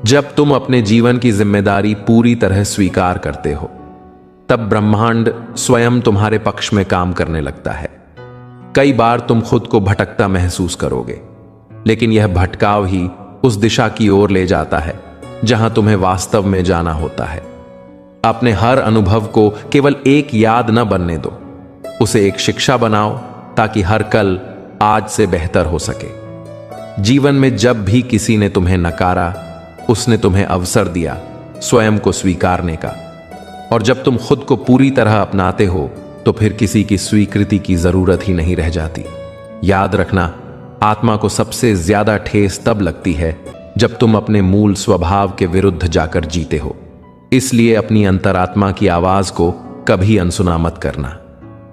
जब तुम अपने जीवन की जिम्मेदारी पूरी तरह स्वीकार करते हो, तब ब्रह्मांड स्वयं तुम्हारे पक्ष में काम करने लगता है। कई बार तुम खुद को भटकता महसूस करोगे, लेकिन यह भटकाव ही उस दिशा की ओर ले जाता है जहां तुम्हें वास्तव में जाना होता है। अपने हर अनुभव को केवल एक याद न बनने दो, उसे एक शिक्षा बनाओ, ताकि हर कल आज से बेहतर हो सके। जीवन में जब भी किसी ने तुम्हें नकारा, उसने तुम्हें अवसर दिया स्वयं को स्वीकारने का, और जब तुम खुद को पूरी तरह अपनाते हो, तो फिर किसी की स्वीकृति की जरूरत ही नहीं रह जाती। याद रखना, आत्मा को सबसे ज्यादा ठेस तब लगती है जब तुम अपने मूल स्वभाव के विरुद्ध जाकर जीते हो। इसलिए अपनी अंतरात्मा की आवाज को कभी अनसुना मत करना,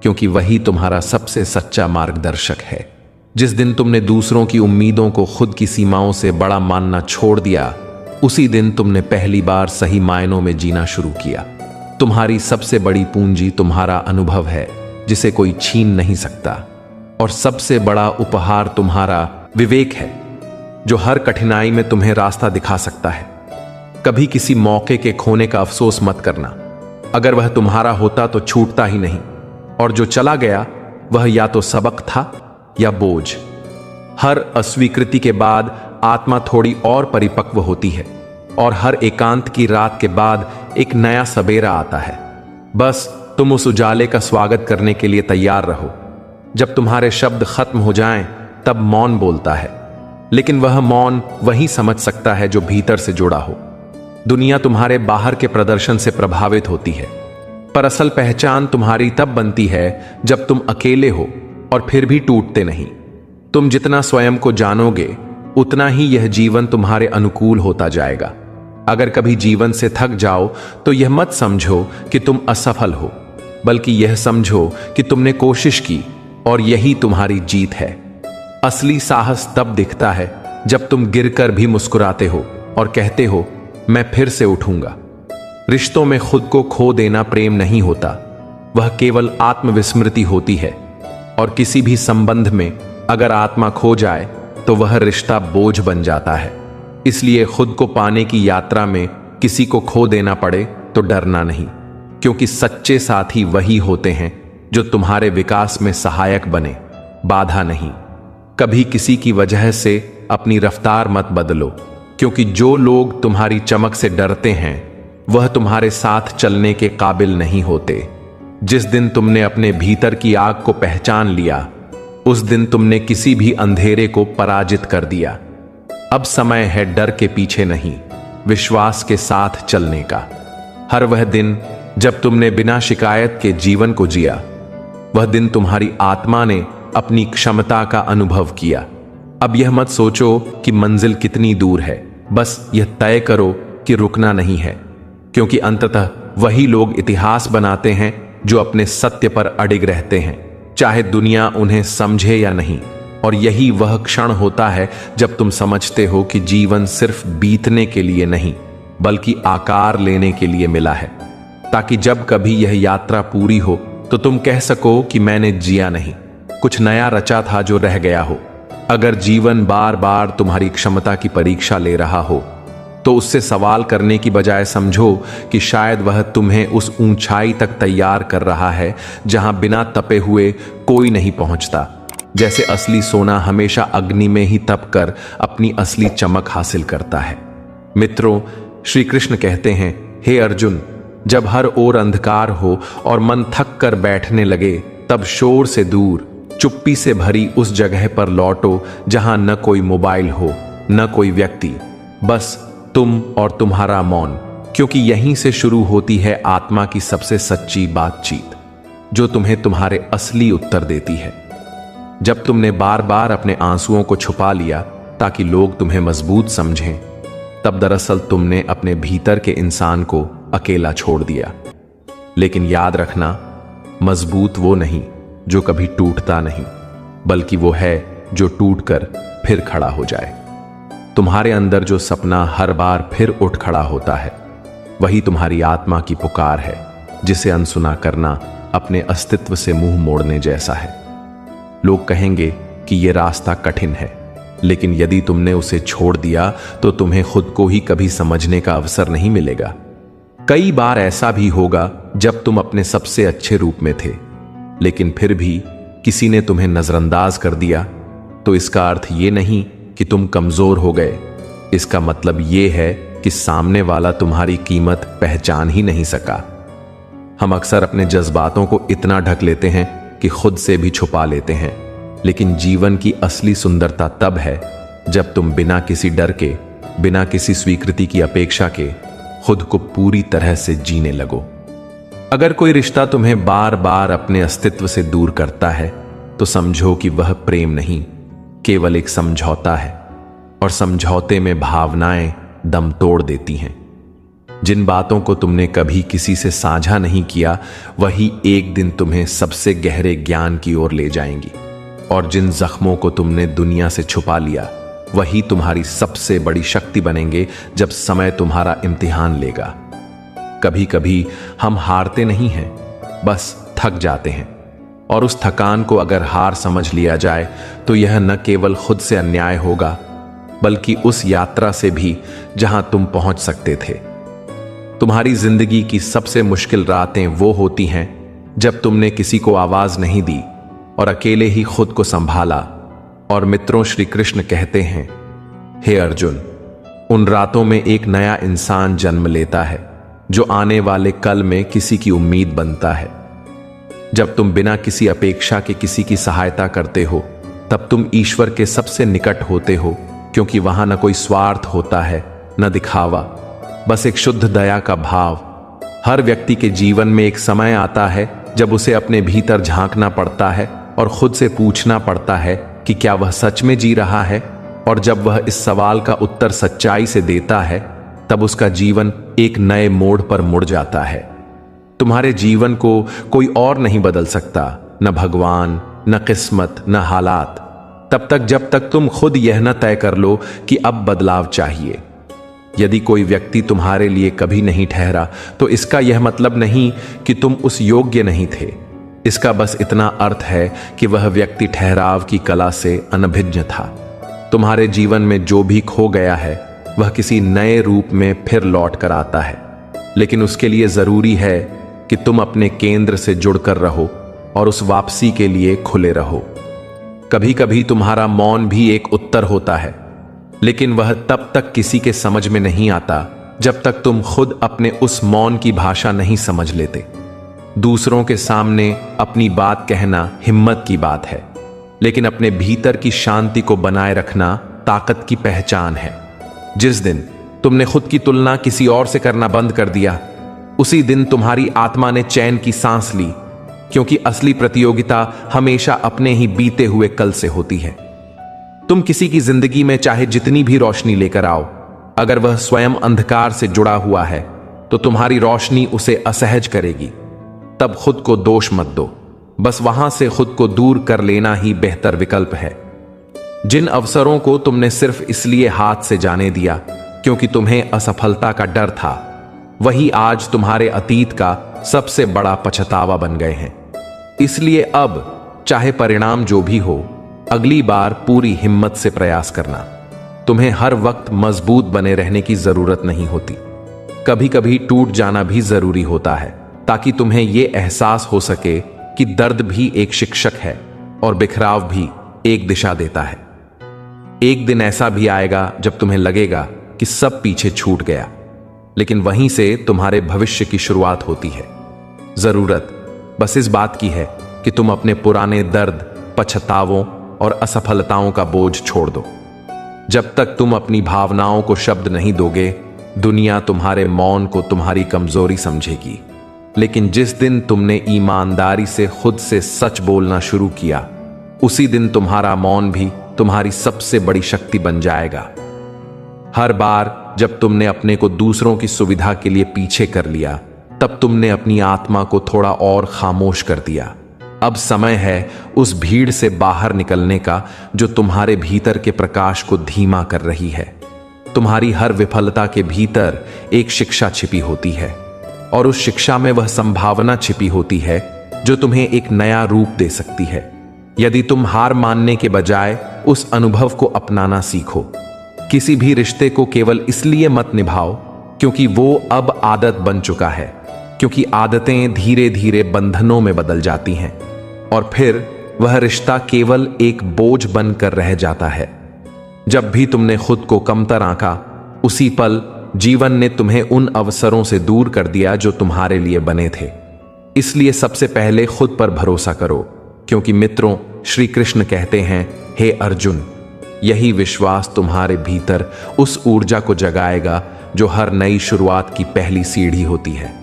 क्योंकि वही तुम्हारा सबसे सच्चा मार्गदर्शक है। जिस दिन तुमने दूसरों की उम्मीदों को खुद की सीमाओं से बड़ा मानना छोड़ दिया, उसी दिन तुमने पहली बार सही मायनों में जीना शुरू किया। तुम्हारी सबसे बड़ी पूंजी तुम्हारा अनुभव है, जिसे कोई छीन नहीं सकता, और सबसे बड़ा उपहार तुम्हारा विवेक है, जो हर कठिनाई में तुम्हें रास्ता दिखा सकता है। कभी किसी मौके के खोने का अफसोस मत करना। अगर वह तुम्हारा होता तो छूटता ही नहीं, और जो चला गया वह या तो सबक था या बोझ। हर अस्वीकृति के बाद आत्मा थोड़ी और परिपक्व होती है, और हर एकांत की रात के बाद एक नया सवेरा आता है। बस तुम उस उजाले का स्वागत करने के लिए तैयार रहो। जब तुम्हारे शब्द खत्म हो जाएं, तब मौन बोलता है, लेकिन वह मौन वही समझ सकता है जो भीतर से जुड़ा हो। दुनिया तुम्हारे बाहर के प्रदर्शन से प्रभावित होती है, पर असल पहचान तुम्हारी तब बनती है जब तुम अकेले हो और फिर भी टूटते नहीं। तुम जितना स्वयं को जानोगे, उतना ही यह जीवन तुम्हारे अनुकूल होता जाएगा। अगर कभी जीवन से थक जाओ तो यह मत समझो कि तुम असफल हो, बल्कि यह समझो कि तुमने कोशिश की और यही तुम्हारी जीत है। असली साहस तब दिखता है जब तुम गिरकर भी मुस्कुराते हो और कहते हो, मैं फिर से उठूंगा। रिश्तों में खुद को खो देना प्रेम नहीं होता, वह केवल आत्मविस्मृति होती है। और किसी भी संबंध में अगर आत्मा खो जाए तो वह रिश्ता बोझ बन जाता है। इसलिए खुद को पाने की यात्रा में किसी को खो देना पड़े तो डरना नहीं, क्योंकि सच्चे साथी वही होते हैं जो तुम्हारे विकास में सहायक बने, बाधा नहीं। कभी किसी की वजह से अपनी रफ्तार मत बदलो, क्योंकि जो लोग तुम्हारी चमक से डरते हैं वह तुम्हारे साथ चलने के काबिल नहीं होते। जिस दिन तुमने अपने भीतर की आग को पहचान लिया, उस दिन तुमने किसी भी अंधेरे को पराजित कर दिया। अब समय है डर के पीछे नहीं, विश्वास के साथ चलने का। हर वह दिन जब तुमने बिना शिकायत के जीवन को जिया, वह दिन तुम्हारी आत्मा ने अपनी क्षमता का अनुभव किया। अब यह मत सोचो कि मंजिल कितनी दूर है, बस यह तय करो कि रुकना नहीं है, क्योंकि अंततः वही लोग इतिहास बनाते हैं जो अपने सत्य पर अडिग रहते हैं, चाहे दुनिया उन्हें समझे या नहीं। और यही वह क्षण होता है जब तुम समझते हो कि जीवन सिर्फ बीतने के लिए नहीं, बल्कि आकार लेने के लिए मिला है, ताकि जब कभी यह यात्रा पूरी हो तो तुम कह सको कि मैंने जिया नहीं, कुछ नया रचा था जो रह गया हो। अगर जीवन बार बार तुम्हारी क्षमता की परीक्षा ले रहा हो, तो उससे सवाल करने की बजाय समझो कि शायद वह तुम्हें उस ऊंचाई तक तैयार कर रहा है जहां बिना तपे हुए कोई नहीं पहुंचता। जैसे असली सोना हमेशा अग्नि में ही तप कर अपनी असली चमक हासिल करता है। मित्रों, श्री कृष्ण कहते हैं, हे अर्जुन, जब हर ओर अंधकार हो और मन थक कर बैठने लगे, तब शोर से दूर, चुप्पी से भरी उस जगह पर लौटो जहां न कोई मोबाइल हो, न कोई व्यक्ति, बस तुम और तुम्हारा मौन, क्योंकि यहीं से शुरू होती है आत्मा की सबसे सच्ची बातचीत, जो तुम्हें तुम्हारे असली उत्तर देती है। जब तुमने बार बार अपने आंसुओं को छुपा लिया ताकि लोग तुम्हें मजबूत समझें, तब दरअसल तुमने अपने भीतर के इंसान को अकेला छोड़ दिया। लेकिन याद रखना, मजबूत वो नहीं जो कभी टूटता नहीं, बल्कि वो है जो टूटकर फिर खड़ा हो जाए। तुम्हारे अंदर जो सपना हर बार फिर उठ खड़ा होता है, वही तुम्हारी आत्मा की पुकार है, जिसे अनसुना करना अपने अस्तित्व से मुंह मोड़ने जैसा है। लोग कहेंगे कि यह रास्ता कठिन है, लेकिन यदि तुमने उसे छोड़ दिया तो तुम्हें खुद को ही कभी समझने का अवसर नहीं मिलेगा। कई बार ऐसा भी होगा जब तुम अपने सबसे अच्छे रूप में थे, लेकिन फिर भी किसी ने तुम्हें नजरअंदाज कर दिया, तो इसका अर्थ ये नहीं कि तुम कमजोर हो गए। इसका मतलब यह है कि सामने वाला तुम्हारी कीमत पहचान ही नहीं सका। हम अक्सर अपने जज्बातों को इतना ढक लेते हैं कि खुद से भी छुपा लेते हैं, लेकिन जीवन की असली सुंदरता तब है जब तुम बिना किसी डर के, बिना किसी स्वीकृति की अपेक्षा के खुद को पूरी तरह से जीने लगो। अगर कोई रिश्ता तुम्हें बार बार अपने अस्तित्व से दूर करता है, तो समझो कि वह प्रेम नहीं, केवल एक समझौता है, और समझौते में भावनाएं दम तोड़ देती हैं। जिन बातों को तुमने कभी किसी से साझा नहीं किया, वही एक दिन तुम्हें सबसे गहरे ज्ञान की ओर ले जाएंगी। और जिन जख्मों को तुमने दुनिया से छुपा लिया, वही तुम्हारी सबसे बड़ी शक्ति बनेंगे जब समय तुम्हारा इम्तिहान लेगा। कभी कभी हम हारते नहीं हैं, बस थक जाते हैं, और उस थकान को अगर हार समझ लिया जाए तो यह न केवल खुद से अन्याय होगा, बल्कि उस यात्रा से भी जहां तुम पहुंच सकते थे। तुम्हारी जिंदगी की सबसे मुश्किल रातें वो होती हैं जब तुमने किसी को आवाज नहीं दी और अकेले ही खुद को संभाला। और मित्रों, श्री कृष्ण कहते हैं, हे अर्जुन, उन रातों में एक नया इंसान जन्म लेता है जो आने वाले कल में किसी की उम्मीद बनता है। जब तुम बिना किसी अपेक्षा के किसी की सहायता करते हो, तब तुम ईश्वर के सबसे निकट होते हो, क्योंकि वहां न कोई स्वार्थ होता है, न दिखावा, बस एक शुद्ध दया का भाव। हर व्यक्ति के जीवन में एक समय आता है जब उसे अपने भीतर झांकना पड़ता है और खुद से पूछना पड़ता है कि क्या वह सच में जी रहा है। और जब वह इस सवाल का उत्तर सच्चाई से देता है, तब उसका जीवन एक नए मोड़ पर मुड़ जाता है। तुम्हारे जीवन को कोई और नहीं बदल सकता, न भगवान, न किस्मत, न हालात, तब तक जब तक तुम खुद यह न तय कर लो कि अब बदलाव चाहिए। यदि कोई व्यक्ति तुम्हारे लिए कभी नहीं ठहरा, तो इसका यह मतलब नहीं कि तुम उस योग्य नहीं थे। इसका बस इतना अर्थ है कि वह व्यक्ति ठहराव की कला से अनभिज्ञ था। तुम्हारे जीवन में जो भी खो गया है, वह किसी नए रूप में फिर लौट कर आता है, लेकिन उसके लिए जरूरी है कि तुम अपने केंद्र से जुड़कर रहो और उस वापसी के लिए खुले रहो। कभी कभी तुम्हारा मौन भी एक उत्तर होता है, लेकिन वह तब तक किसी के समझ में नहीं आता जब तक तुम खुद अपने उस मौन की भाषा नहीं समझ लेते। दूसरों के सामने अपनी बात कहना हिम्मत की बात है, लेकिन अपने भीतर की शांति को बनाए रखना ताकत की पहचान है। जिस दिन तुमने खुद की तुलना किसी और से करना बंद कर दिया, उसी दिन तुम्हारी आत्मा ने चैन की सांस ली, क्योंकि असली प्रतियोगिता हमेशा अपने ही बीते हुए कल से होती है। तुम किसी की जिंदगी में चाहे जितनी भी रोशनी लेकर आओ, अगर वह स्वयं अंधकार से जुड़ा हुआ है, तो तुम्हारी रोशनी उसे असहज करेगी। तब खुद को दोष मत दो, बस वहां से खुद को दूर कर लेना ही बेहतर विकल्प है। जिन अवसरों को तुमने सिर्फ इसलिए हाथ से जाने दिया क्योंकि तुम्हें असफलता का डर था, वही आज तुम्हारे अतीत का सबसे बड़ा पछतावा बन गए हैं। इसलिए अब चाहे परिणाम जो भी हो, अगली बार पूरी हिम्मत से प्रयास करना। तुम्हें हर वक्त मजबूत बने रहने की जरूरत नहीं होती। कभी कभी टूट जाना भी जरूरी होता है, ताकि तुम्हें यह एहसास हो सके कि दर्द भी एक शिक्षक है और बिखराव भी एक दिशा देता है। एक दिन ऐसा भी आएगा जब तुम्हें लगेगा कि सब पीछे छूट गया, लेकिन वहीं से तुम्हारे भविष्य की शुरुआत होती है। जरूरत बस इस बात की है कि तुम अपने पुराने दर्द, पछतावों और असफलताओं का बोझ छोड़ दो। जब तक तुम अपनी भावनाओं को शब्द नहीं दोगे, दुनिया तुम्हारे मौन को तुम्हारी कमजोरी समझेगी। लेकिन जिस दिन तुमने ईमानदारी से खुद से सच बोलना शुरू किया, उसी दिन तुम्हारा मौन भी तुम्हारी सबसे बड़ी शक्ति बन जाएगा। हर बार जब तुमने अपने को दूसरों की सुविधा के लिए पीछे कर लिया, तब तुमने अपनी आत्मा को थोड़ा और खामोश कर दिया। अब समय है उस भीड़ से बाहर निकलने का जो तुम्हारे भीतर के प्रकाश को धीमा कर रही है। तुम्हारी हर विफलता के भीतर एक शिक्षा छिपी होती है, और उस शिक्षा में वह संभावना छिपी होती है जो तुम्हें एक नया रूप दे सकती है। यदि तुम हार मानने के बजाय उस अनुभव को अपनाना सीखो। किसी भी रिश्ते को केवल इसलिए मत निभाओ क्योंकि वो अब आदत बन चुका है, क्योंकि आदतें धीरे धीरे बंधनों में बदल जाती हैं और फिर वह रिश्ता केवल एक बोझ बनकर रह जाता है। जब भी तुमने खुद को कमतर आंका, उसी पल जीवन ने तुम्हें उन अवसरों से दूर कर दिया जो तुम्हारे लिए बने थे। इसलिए सबसे पहले खुद पर भरोसा करो, क्योंकि मित्रों, श्री कृष्ण कहते हैं, हे अर्जुन, यही विश्वास तुम्हारे भीतर उस ऊर्जा को जगाएगा जो हर नई शुरुआत की पहली सीढ़ी होती है।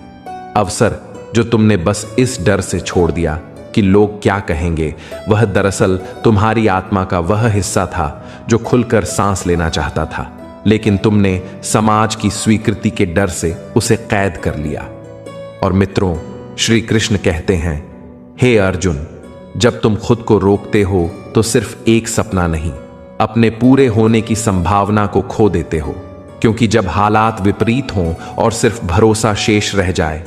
अवसर जो तुमने बस इस डर से छोड़ दिया कि लोग क्या कहेंगे, वह दरअसल तुम्हारी आत्मा का वह हिस्सा था जो खुलकर सांस लेना चाहता था, लेकिन तुमने समाज की स्वीकृति के डर से उसे कैद कर लिया। और मित्रों, श्री कृष्ण कहते हैं, हे अर्जुन, जब तुम खुद को रोकते हो तो सिर्फ एक सपना नहीं, अपने पूरे होने की संभावना को खो देते हो। क्योंकि जब हालात विपरीत हों और सिर्फ भरोसा शेष रह जाए,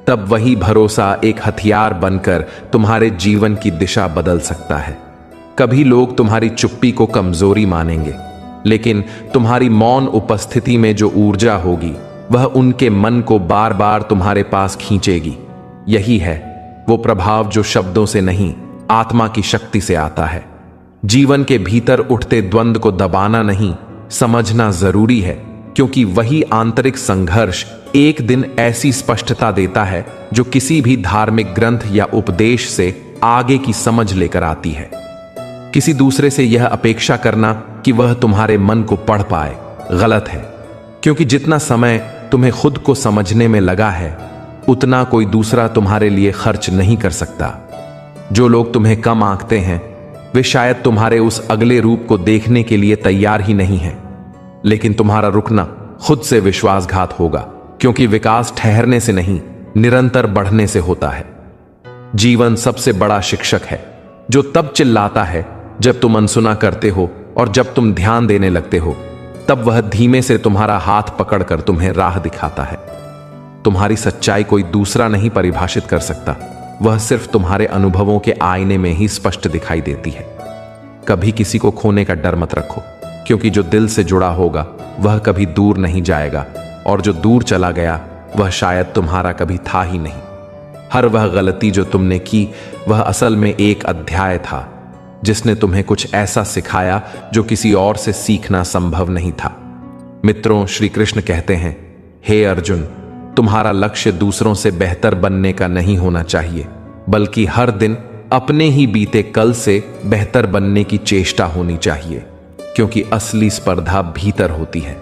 तब वही भरोसा एक हथियार बनकर तुम्हारे जीवन की दिशा बदल सकता है। कभी लोग तुम्हारी चुप्पी को कमजोरी मानेंगे, लेकिन तुम्हारी मौन उपस्थिति में जो ऊर्जा होगी वह उनके मन को बार बार तुम्हारे पास खींचेगी। यही है वो प्रभाव जो शब्दों से नहीं, आत्मा की शक्ति से आता है। जीवन के भीतर उठते द्वंद्व को दबाना नहीं, समझना जरूरी है, क्योंकि वही आंतरिक संघर्ष एक दिन ऐसी स्पष्टता देता है जो किसी भी धार्मिक ग्रंथ या उपदेश से आगे की समझ लेकर आती है। किसी दूसरे से यह अपेक्षा करना कि वह तुम्हारे मन को पढ़ पाए गलत है, क्योंकि जितना समय तुम्हें खुद को समझने में लगा है उतना कोई दूसरा तुम्हारे लिए खर्च नहीं कर सकता। जो लोग तुम्हें कम आंकते हैं वे शायद तुम्हारे उस अगले रूप को देखने के लिए तैयार ही नहीं हैं, लेकिन तुम्हारा रुकना खुद से विश्वासघात होगा, क्योंकि विकास ठहरने से नहीं, निरंतर बढ़ने से होता है। जीवन सबसे बड़ा शिक्षक है जो तब चिल्लाता है जब तुम अनसुना करते हो, और जब तुम ध्यान देने लगते हो तब वह धीमे से तुम्हारा हाथ पकड़कर तुम्हें राह दिखाता है। तुम्हारी सच्चाई कोई दूसरा नहीं परिभाषित कर सकता, वह सिर्फ तुम्हारे अनुभवों के आईने में ही स्पष्ट दिखाई देती है। कभी किसी को खोने का डर मत रखो, क्योंकि जो दिल से जुड़ा होगा वह कभी दूर नहीं जाएगा, और जो दूर चला गया वह शायद तुम्हारा कभी था ही नहीं। हर वह गलती जो तुमने की वह असल में एक अध्याय था जिसने तुम्हें कुछ ऐसा सिखाया जो किसी और से सीखना संभव नहीं था। मित्रों, श्री कृष्ण कहते हैं, हे अर्जुन, तुम्हारा लक्ष्य दूसरों से बेहतर बनने का नहीं होना चाहिए, बल्कि हर दिन अपने ही बीते कल से बेहतर बनने की चेष्टा होनी चाहिए, क्योंकि असली स्पर्धा भीतर होती है।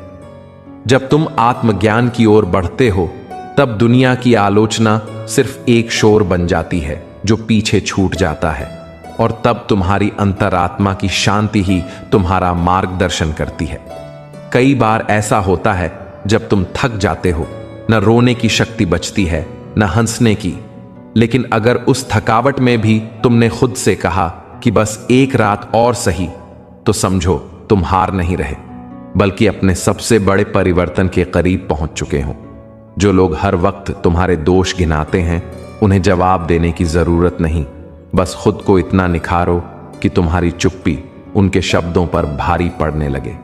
जब तुम आत्मज्ञान की ओर बढ़ते हो तब दुनिया की आलोचना सिर्फ एक शोर बन जाती है जो पीछे छूट जाता है, और तब तुम्हारी अंतरात्मा की शांति ही तुम्हारा मार्गदर्शन करती है। कई बार ऐसा होता है जब तुम थक जाते हो, न रोने की शक्ति बचती है न हंसने की, लेकिन अगर उस थकावट में भी तुमने खुद से कहा कि बस एक रात और सही, तो समझो तुम हार नहीं रहे, बल्कि अपने सबसे बड़े परिवर्तन के करीब पहुंच चुके हो। जो लोग हर वक्त तुम्हारे दोष गिनाते हैं उन्हें जवाब देने की जरूरत नहीं, बस खुद को इतना निखारो कि तुम्हारी चुप्पी उनके शब्दों पर भारी पड़ने लगे।